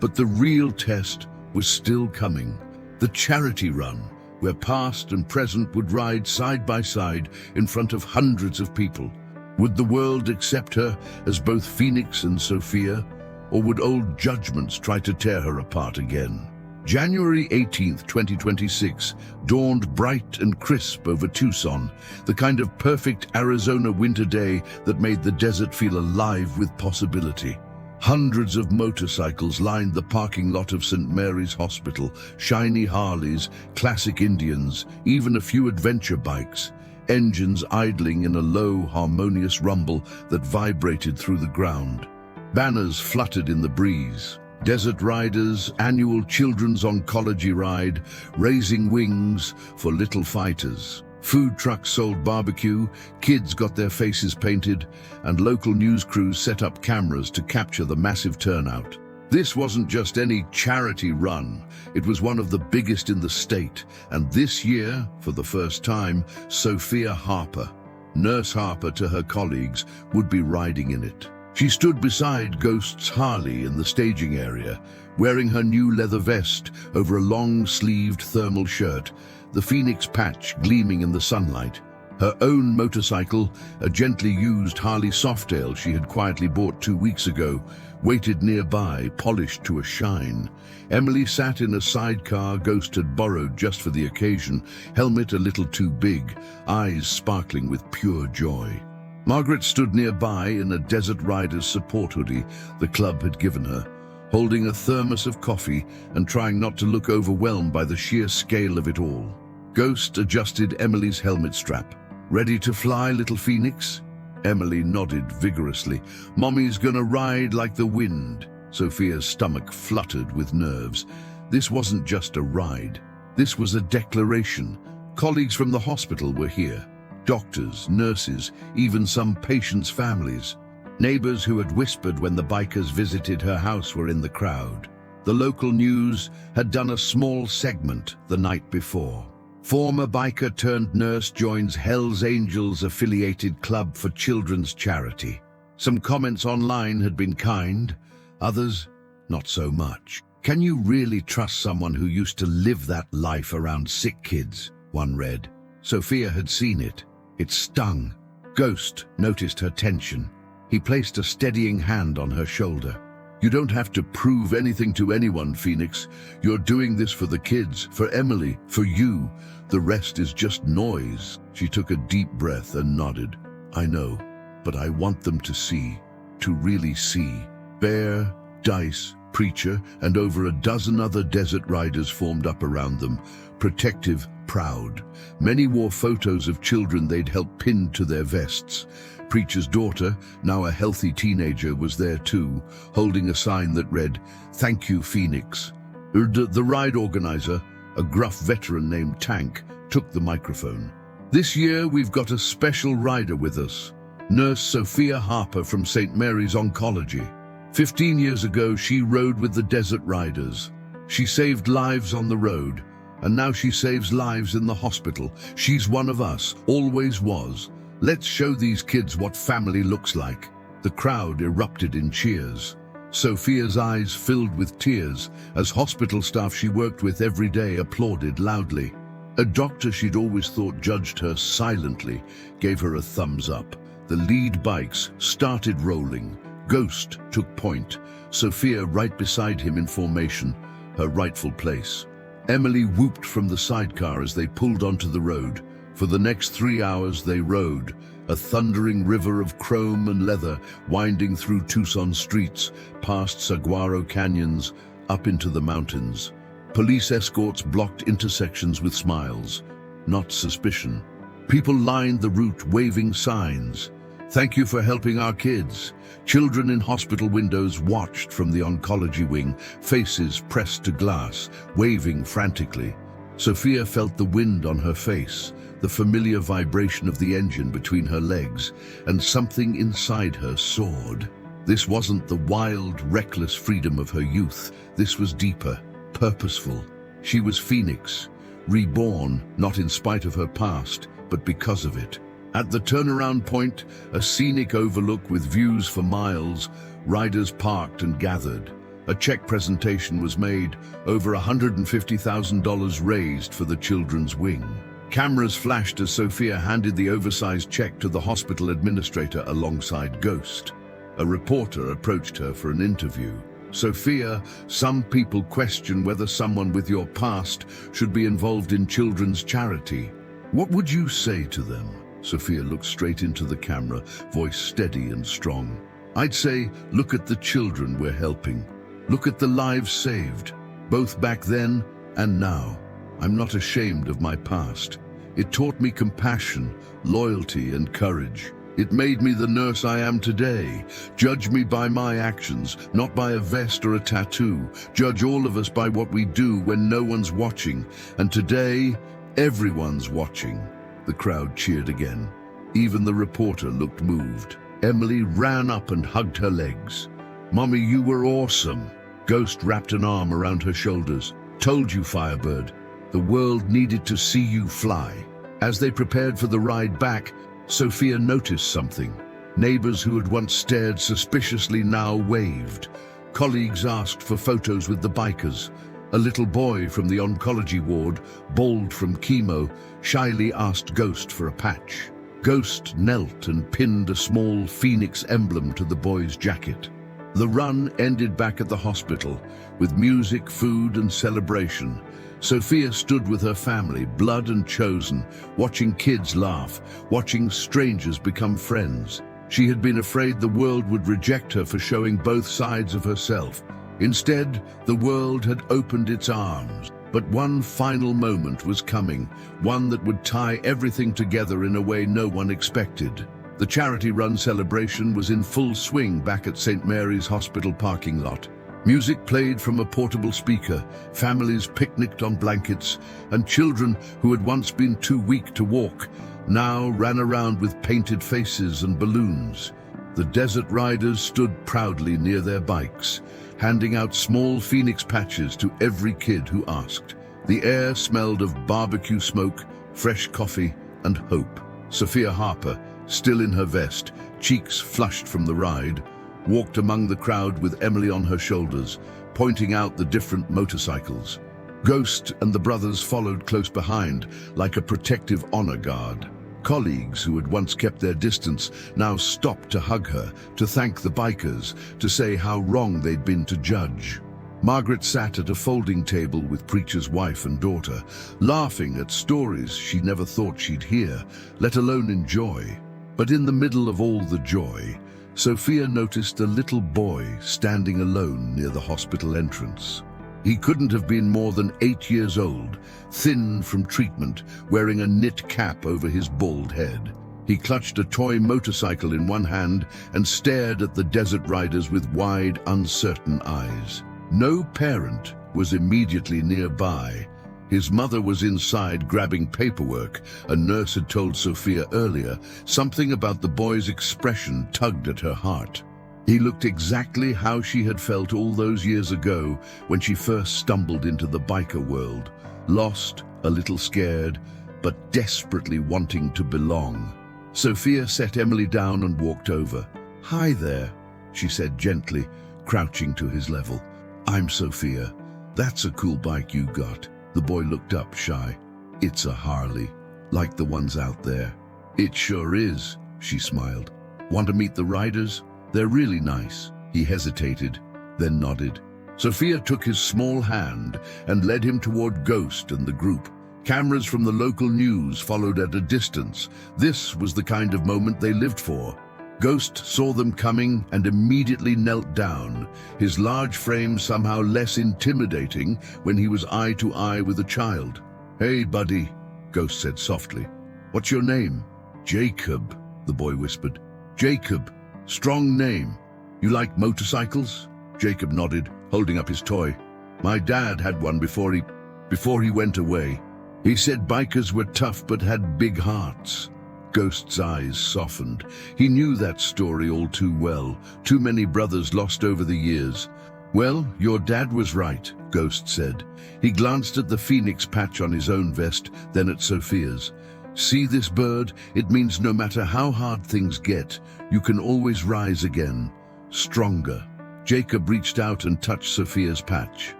but the real test was still coming. The charity run, where past and present would ride side by side in front of hundreds of people. Would the world accept her as both Phoenix and Sophia? Or would old judgments try to tear her apart again? January 18th, 2026, dawned bright and crisp over Tucson, the kind of perfect Arizona winter day that made the desert feel alive with possibility. Hundreds of motorcycles lined the parking lot of St. Mary's Hospital, shiny Harleys, classic Indians, even a few adventure bikes. engines idling in a low, harmonious rumble that vibrated through the ground. Banners fluttered in the breeze. Desert Riders' annual children's oncology ride, raising wings for little fighters. Food trucks sold barbecue, kids got their faces painted, and local news crews set up cameras to capture the massive turnout. This wasn't just any charity run, it was one of the biggest in the state, and this year, for the first time, Sophia Harper, Nurse Harper to her colleagues, would be riding in it. She stood beside Ghost's Harley in the staging area, wearing her new leather vest over a long-sleeved thermal shirt, the phoenix patch gleaming in the sunlight. Her own motorcycle, a gently used Harley Softail she had quietly bought 2 weeks ago, waited nearby, polished to a shine. Emily sat in a sidecar Ghost had borrowed just for the occasion, helmet a little too big, eyes sparkling with pure joy. Margaret stood nearby in a Desert Riders support hoodie the club had given her, holding a thermos of coffee and trying not to look overwhelmed by the sheer scale of it all. Ghost adjusted Emily's helmet strap. "Ready to fly, little Phoenix?" Emily nodded vigorously. "Mommy's gonna ride like the wind." Sophia's stomach fluttered with nerves. This wasn't just a ride. This was a declaration. Colleagues from the hospital were here. Doctors, nurses, even some patients' families. Neighbors who had whispered when the bikers visited her house were in the crowd. The local news had done a small segment the night before. Former biker turned nurse joins Hell's Angels affiliated club for children's charity. Some comments online had been kind, others not so much. "Can you really trust someone who used to live that life around sick kids?" one read. Sophia had seen it. It stung. Ghost noticed her tension. He placed a steadying hand on her shoulder. "You don't have to prove anything to anyone, Phoenix. You're doing this for the kids, for Emily, for you. The rest is just noise." She took a deep breath and nodded. "I know, but I want them to see, to really see." Bear, Dice, Preacher, and over a dozen other Desert Riders formed up around them, protective, proud. Many wore photos of children they'd helped pinned to their vests. Preacher's daughter, now a healthy teenager, was there too, holding a sign that read, "Thank you, Phoenix." The ride organizer, a gruff veteran named Tank, took the microphone. "This year we've got a special rider with us, Nurse Sophia Harper from St. Mary's Oncology. 15 years ago she rode with the Desert Riders. She saved lives on the road, and now she saves lives in the hospital. She's one of us, always was. Let's show these kids what family looks like." The crowd erupted in cheers. Sophia's eyes filled with tears as hospital staff she worked with every day applauded loudly. A doctor she'd always thought judged her silently gave her a thumbs up. The lead bikes started rolling. Ghost took point, Sophia right beside him in formation, her rightful place. Emily whooped from the sidecar as they pulled onto the road. For the next 3 hours they rode, a thundering river of chrome and leather winding through Tucson streets, past Saguaro canyons, up into the mountains. Police escorts blocked intersections with smiles, not suspicion. People lined the route waving signs. "Thank you for helping our kids." Children in hospital windows watched from the oncology wing, faces pressed to glass, waving frantically. Sophia felt the wind on her face, the familiar vibration of the engine between her legs, and something inside her soared. This wasn't the wild, reckless freedom of her youth. This was deeper, purposeful. She was Phoenix, reborn, not in spite of her past, but because of it. At the turnaround point, a scenic overlook with views for miles, riders parked and gathered. A check presentation was made, over $150,000 raised for the children's wing. Cameras flashed as Sophia handed the oversized check to the hospital administrator alongside Ghost. A reporter approached her for an interview. "Sophia, some people question whether someone with your past should be involved in children's charity. What would you say to them?" Sophia looked straight into the camera, voice steady and strong. "I'd say, look at the children we're helping. Look at the lives saved, both back then and now. I'm not ashamed of my past. It taught me compassion, loyalty, and courage. It made me the nurse I am today. Judge me by my actions, not by a vest or a tattoo. Judge all of us by what we do when no one's watching. And today, everyone's watching. The crowd cheered again. Even the reporter looked moved. Emily ran up and hugged her legs. "Mommy, you were awesome." Ghost wrapped an arm around her shoulders. "Told you, Firebird. The world needed to see you fly." As they prepared for the ride back, Sophia noticed something. Neighbors who had once stared suspiciously now waved. Colleagues asked for photos with the bikers. A little boy from the oncology ward, bald from chemo, shyly asked Ghost for a patch. Ghost knelt and pinned a small phoenix emblem to the boy's jacket. The run ended back at the hospital, with music, food, and celebration. Sophia stood with her family, blood and chosen, watching kids laugh, watching strangers become friends. She had been afraid the world would reject her for showing both sides of herself. Instead, the world had opened its arms. But one final moment was coming, one that would tie everything together in a way no one expected. The charity run celebration was in full swing back at St. Mary's Hospital parking lot. Music played from a portable speaker, families picnicked on blankets, and children who had once been too weak to walk now ran around with painted faces and balloons. The desert riders stood proudly near their bikes, handing out small phoenix patches to every kid who asked. The air smelled of barbecue smoke, fresh coffee, and hope. Sophia Harper, still in her vest, cheeks flushed from the ride, walked among the crowd with Emily on her shoulders, pointing out the different motorcycles. Ghost and the brothers followed close behind, like a protective honor guard. Colleagues who had once kept their distance now stopped to hug her, to thank the bikers, to say how wrong they'd been to judge. Margaret sat at a folding table with Preacher's wife and daughter, laughing at stories she never thought she'd hear, let alone enjoy. But in the middle of all the joy, Sophia noticed a little boy standing alone near the hospital entrance. He couldn't have been more than 8 years old, thin from treatment, wearing a knit cap over his bald head. He clutched a toy motorcycle in one hand and stared at the desert riders with wide, uncertain eyes. No parent was immediately nearby. His mother was inside grabbing paperwork. A nurse had told Sophia earlier. Something about the boy's expression tugged at her heart. He looked exactly how she had felt all those years ago when she first stumbled into the biker world. Lost, a little scared, but desperately wanting to belong. Sophia set Emily down and walked over. "Hi there," she said gently, crouching to his level. "I'm Sophia. That's a cool bike you got." The boy looked up, shy. "It's a Harley, like the ones out there." "It sure is," she smiled. "Want to meet the riders? They're really nice." He hesitated, then nodded. Sophia took his small hand and led him toward Ghost and the group. Cameras from the local news followed at a distance. This was the kind of moment they lived for. Ghost saw them coming and immediately knelt down, his large frame somehow less intimidating when he was eye to eye with a child. "Hey, buddy," Ghost said softly. "What's your name?" "Jacob," the boy whispered. "Jacob. Strong name. You like motorcycles?" Jacob nodded, holding up his toy. "My dad had one before he went away. He said bikers were tough but had big hearts." Ghost's eyes softened. He knew that story all too well. Too many brothers lost over the years. "Well, your dad was right," Ghost said. He glanced at the phoenix patch on his own vest, then at Sophia's. "See this bird? It means no matter how hard things get, you can always rise again, stronger." Jacob reached out and touched Sophia's patch.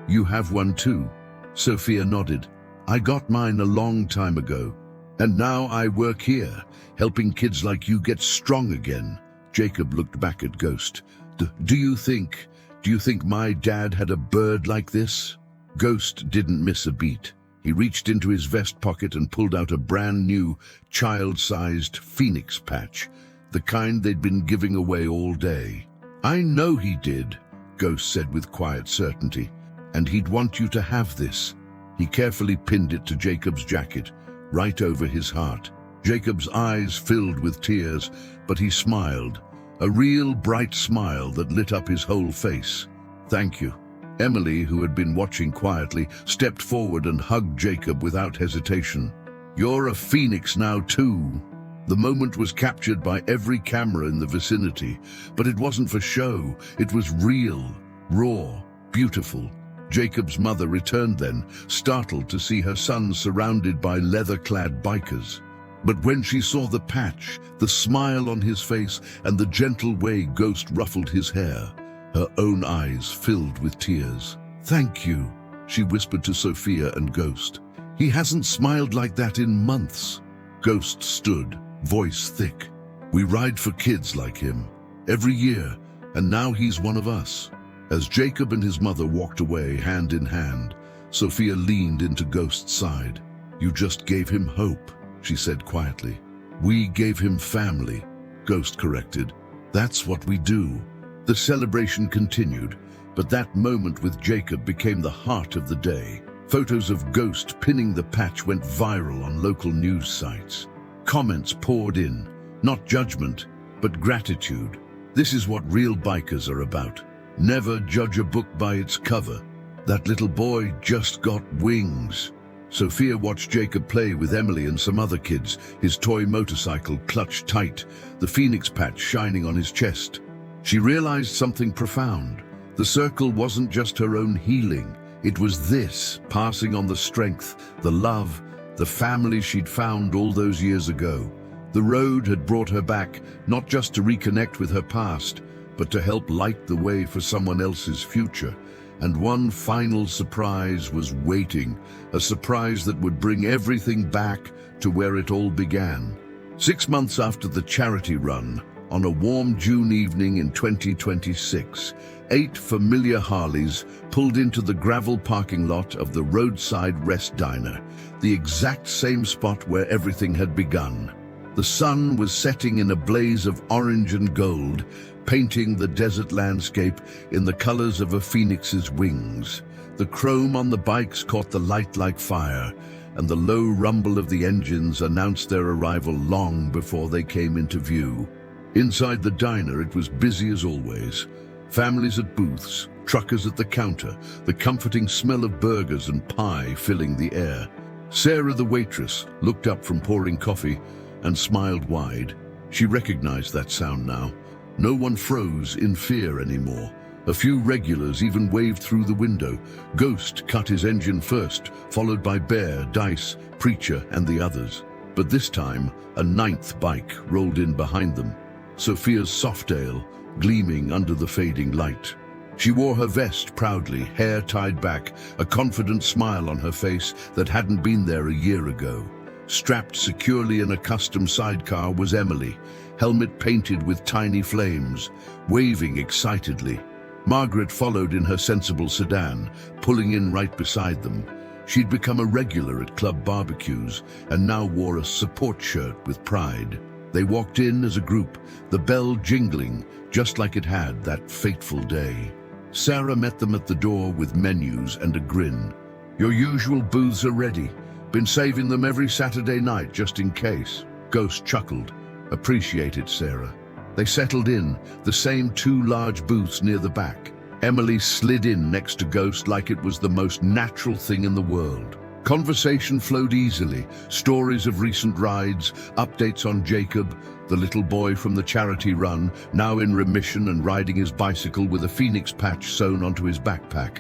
"You have one too?" Sophia nodded. "I got mine a long time ago. And now I work here, helping kids like you get strong again." Jacob looked back at Ghost. Do you think my dad had a bird like this?" Ghost didn't miss a beat. He reached into his vest pocket and pulled out a brand new, child-sized phoenix patch, the kind they'd been giving away all day. "I know he did," Ghost said with quiet certainty. "And he'd want you to have this." He carefully pinned it to Jacob's jacket. right over his heart. Jacob's eyes filled with tears, but he smiled, a real bright smile that lit up his whole face. "Thank you." Emily, who had been watching quietly, stepped forward and hugged Jacob without hesitation. "You're a phoenix now too." The moment was captured by every camera in the vicinity, but it wasn't for show. It was real, raw, beautiful. Jacob's mother returned then, startled to see her son surrounded by leather-clad bikers. But when she saw the patch, the smile on his face, and the gentle way Ghost ruffled his hair, her own eyes filled with tears. "Thank you," she whispered to Sophia and Ghost. "He hasn't smiled like that in months." Ghost stood, voice thick. "We ride for kids like him, every year, and now he's one of us." As Jacob and his mother walked away hand in hand, Sophia leaned into Ghost's side. "You just gave him hope," she said quietly. "We gave him family," Ghost corrected. "That's what we do." The celebration continued, but that moment with Jacob became the heart of the day. Photos of Ghost pinning the patch went viral on local news sites. Comments poured in, not judgment, but gratitude. This is what real bikers are about. Never judge a book by its cover. That little boy just got wings. Sophia watched Jacob play with Emily and some other kids, his toy motorcycle clutched tight, the phoenix patch shining on his chest. She realized something profound. The circle wasn't just her own healing. It was this, passing on the strength, the love, the family she'd found all those years ago. The road had brought her back, not just to reconnect with her past, but to help light the way for someone else's future. And one final surprise was waiting, a surprise that would bring everything back to where it all began. 6 months after the charity run, on a warm June evening in 2026, 8 familiar Harleys pulled into the gravel parking lot of the roadside rest diner, the exact same spot where everything had begun. The sun was setting in a blaze of orange and gold, painting the desert landscape in the colors of a phoenix's wings. The chrome on the bikes caught the light like fire, and the low rumble of the engines announced their arrival long before they came into view. Inside the diner, it was busy as always. Families at booths, truckers at the counter, the comforting smell of burgers and pie filling the air. Sarah, the waitress, looked up from pouring coffee and smiled wide. She recognized that sound now. No one froze in fear anymore. A few regulars even waved through the window. Ghost cut his engine first, followed by Bear, Dice, Preacher, and the others. But this time, a 9th bike rolled in behind them. Sophia's Softail, gleaming under the fading light. She wore her vest proudly, hair tied back, a confident smile on her face that hadn't been there a year ago. Strapped securely in a custom sidecar was Emily, helmet painted with tiny flames, waving excitedly. Margaret followed in her sensible sedan, pulling in right beside them. She'd become a regular at club barbecues and now wore a support shirt with pride. They walked in as a group, the bell jingling, just like it had that fateful day. Sarah met them at the door with menus and a grin. "Your usual booths are ready. Been saving them every Saturday night just in case." Ghost chuckled. "Appreciate it, Sarah." They settled in, the same 2 large booths near the back. Emily slid in next to Ghost like it was the most natural thing in the world. Conversation flowed easily, stories of recent rides, updates on Jacob, the little boy from the charity run, now in remission and riding his bicycle with a phoenix patch sewn onto his backpack,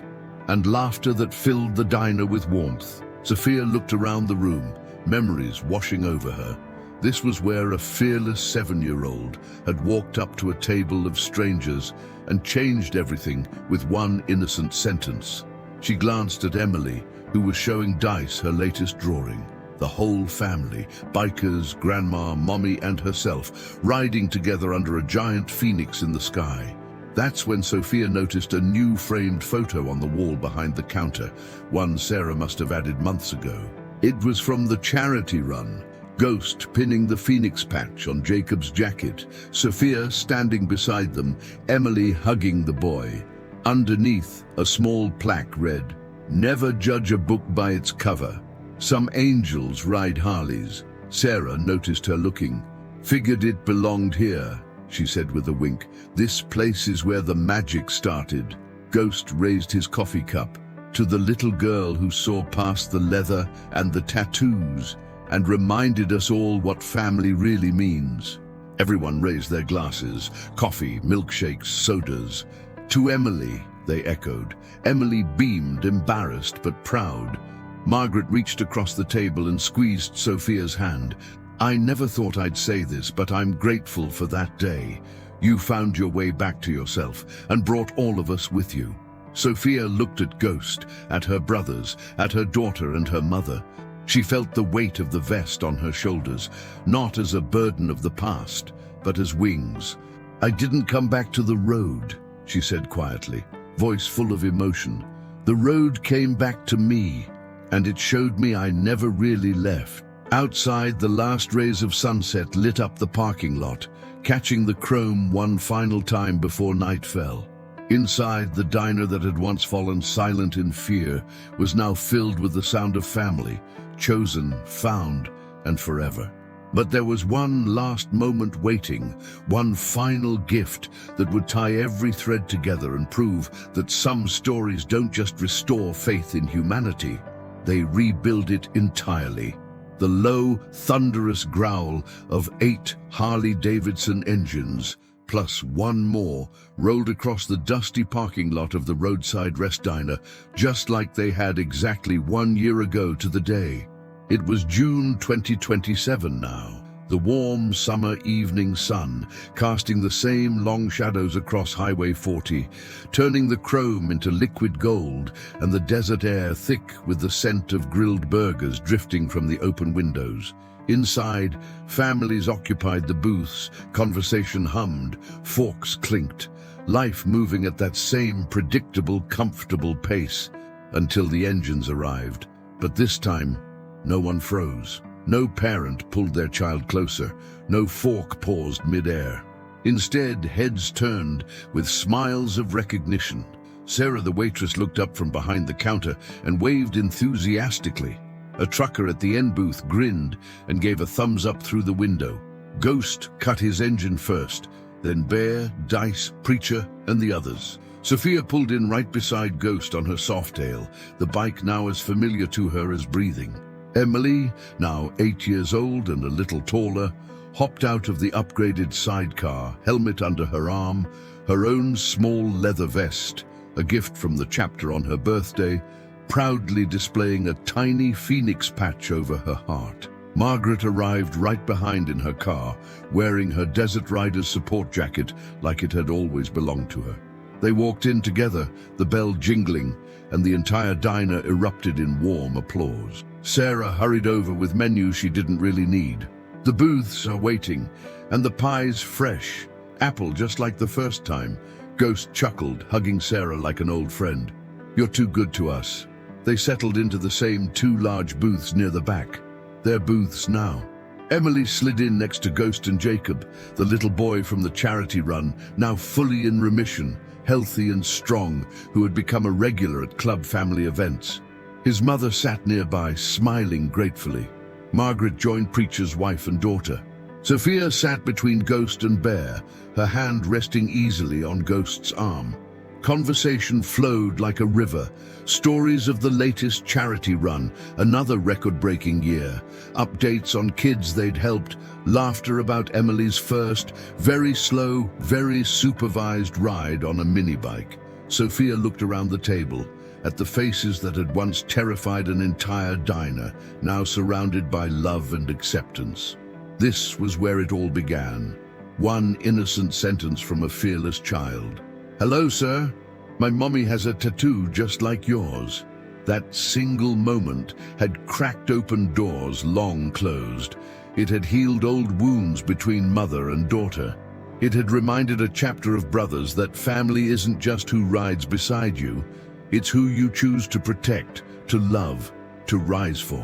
and laughter that filled the diner with warmth. Sophia looked around the room, memories washing over her. This was where a fearless 7-year-old had walked up to a table of strangers and changed everything with one innocent sentence. She glanced at Emily, who was showing Dice her latest drawing. The whole family, bikers, grandma, mommy, and herself, riding together under a giant phoenix in the sky. That's when Sophia noticed a new framed photo on the wall behind the counter, one Sarah must have added months ago. It was from the charity run. Ghost pinning the phoenix patch on Jacob's jacket, Sophia standing beside them, Emily hugging the boy. Underneath, a small plaque read, "Never judge a book by its cover." Some angels ride Harleys. Sarah noticed her looking. Figured it belonged here, she said with a wink. This place is where the magic started. Ghost raised his coffee cup to the little girl who saw past the leather and the tattoos and reminded us all what family really means. Everyone raised their glasses. Coffee, milkshakes, sodas. To Emily, they echoed. Emily beamed, embarrassed but proud. Margaret reached across the table and squeezed Sophia's hand. I never thought I'd say this, but I'm grateful for that day. You found your way back to yourself and brought all of us with you. Sophia looked at Ghost, at her brothers, at her daughter and her mother. She felt the weight of the vest on her shoulders, not as a burden of the past, but as wings. I didn't come back to the road, she said quietly, voice full of emotion. The road came back to me, and it showed me I never really left. Outside, the last rays of sunset lit up the parking lot, catching the chrome one final time before night fell. Inside, the diner that had once fallen silent in fear was now filled with the sound of family, chosen, found, and forever. But there was one last moment waiting, one final gift that would tie every thread together and prove that some stories don't just restore faith in humanity, they rebuild it entirely. The low, thunderous growl of 8 Harley-Davidson engines, plus one more, rolled across the dusty parking lot of the roadside rest diner, just like they had exactly 1 year ago to the day. It was June 2027 now, the warm summer evening sun casting the same long shadows across Highway 40, turning the chrome into liquid gold and the desert air thick with the scent of grilled burgers drifting from the open windows. Inside, families occupied the booths, conversation hummed, forks clinked, life moving at that same predictable, comfortable pace until the engines arrived. But this time, no one froze. No parent pulled their child closer. No fork paused mid-air. Instead, heads turned with smiles of recognition. Sarah, the waitress, looked up from behind the counter and waved enthusiastically. A trucker at the end booth grinned and gave a thumbs up through the window. Ghost cut his engine first, then Bear, Dice, Preacher, and the others. Sophia pulled in right beside Ghost on her Softail, the bike now as familiar to her as breathing. Emily, now 8 years old and a little taller, hopped out of the upgraded sidecar, helmet under her arm, her own small leather vest, a gift from the chapter on her birthday, proudly displaying a tiny phoenix patch over her heart. Margaret arrived right behind in her car, wearing her Desert Rider's support jacket like it had always belonged to her. They walked in together, the bell jingling, and the entire diner erupted in warm applause. Sarah hurried over with menus she didn't really need. The booths are waiting, and the pie's fresh. Apple just like the first time. Ghost chuckled, hugging Sarah like an old friend. You're too good to us. They settled into the same 2 large booths near the back. Their booths now. Emily slid in next to Ghost and Jacob, the little boy from the charity run, now fully in remission, healthy and strong, who had become a regular at club family events. His mother sat nearby, smiling gratefully. Margaret joined Preacher's wife and daughter. Sophia sat between Ghost and Bear, her hand resting easily on Ghost's arm. Conversation flowed like a river. Stories of the latest charity run, another record-breaking year, updates on kids they'd helped, laughter about Emily's first, very slow, very supervised ride on a mini-bike. Sophia looked around the table, at the faces that had once terrified an entire diner, now surrounded by love and acceptance. This was where it all began. One innocent sentence from a fearless child. "Hello, sir. My mommy has a tattoo just like yours." That single moment had cracked open doors long closed. It had healed old wounds between mother and daughter. It had reminded a chapter of brothers that family isn't just who rides beside you. It's who you choose to protect, to love, to rise for.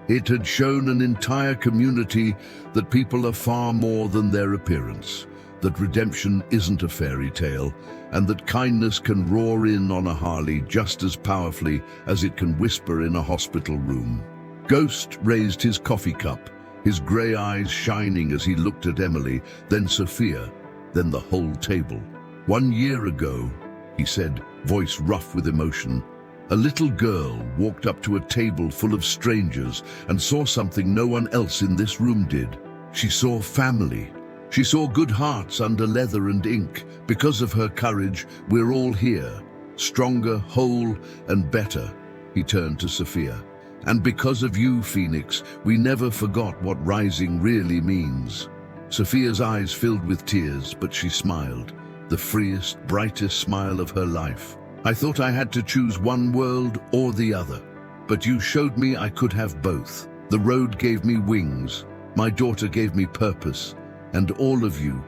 It had shown an entire community that people are far more than their appearance, that redemption isn't a fairy tale, and that kindness can roar in on a Harley just as powerfully as it can whisper in a hospital room. Ghost raised his coffee cup, his grey eyes shining as he looked at Emily, then Sophia, then the whole table. 1 year ago, he said, voice rough with emotion, a little girl walked up to a table full of strangers and saw something no one else in this room did. She saw family. She saw good hearts under leather and ink. Because of her courage, we're all here, stronger, whole, and better. He turned to Sophia. And because of you, Phoenix, we never forgot what rising really means. Sophia's eyes filled with tears, but she smiled, the freest, brightest smile of her life. I thought I had to choose one world or the other, but you showed me I could have both. The road gave me wings, my daughter gave me purpose, and all of you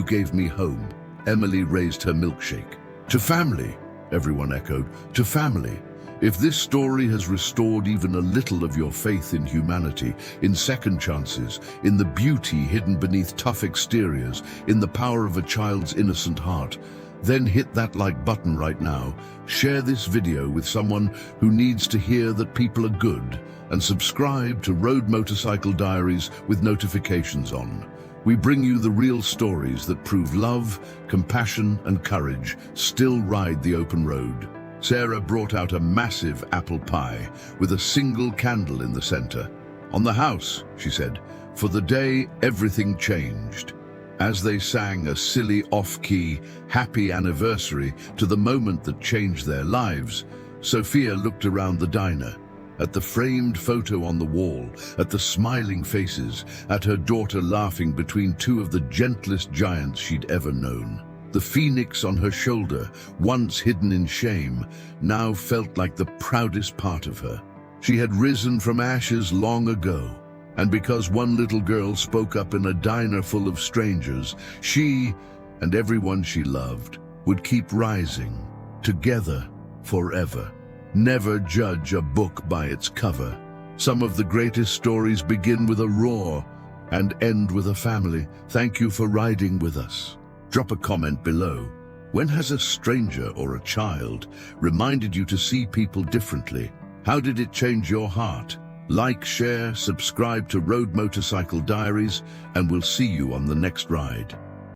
gave me home. Emily raised her milkshake. To family, everyone echoed, to family. If this story has restored even a little of your faith in humanity, in second chances, in the beauty hidden beneath tough exteriors, in the power of a child's innocent heart, then hit that like button right now, share this video with someone who needs to hear that people are good, and subscribe to Road Motorcycle Diaries with notifications on. We bring you the real stories that prove love, compassion, and courage still ride the open road. Sarah brought out a massive apple pie with a single candle in the center. On the house, she said, for the day everything changed. As they sang a silly off-key happy anniversary to the moment that changed their lives, Sophia looked around the diner, at the framed photo on the wall, at the smiling faces, at her daughter laughing between two of the gentlest giants she'd ever known. The phoenix on her shoulder, once hidden in shame, now felt like the proudest part of her. She had risen from ashes long ago, and because one little girl spoke up in a diner full of strangers, she and everyone she loved would keep rising, together, forever. Never judge a book by its cover. Some of the greatest stories begin with a roar and end with a family. Thank you for riding with us. Drop a comment below. When has a stranger or a child reminded you to see people differently? How did it change your heart? Like, share, subscribe to Road Motorcycle Diaries, and we'll see you on the next ride.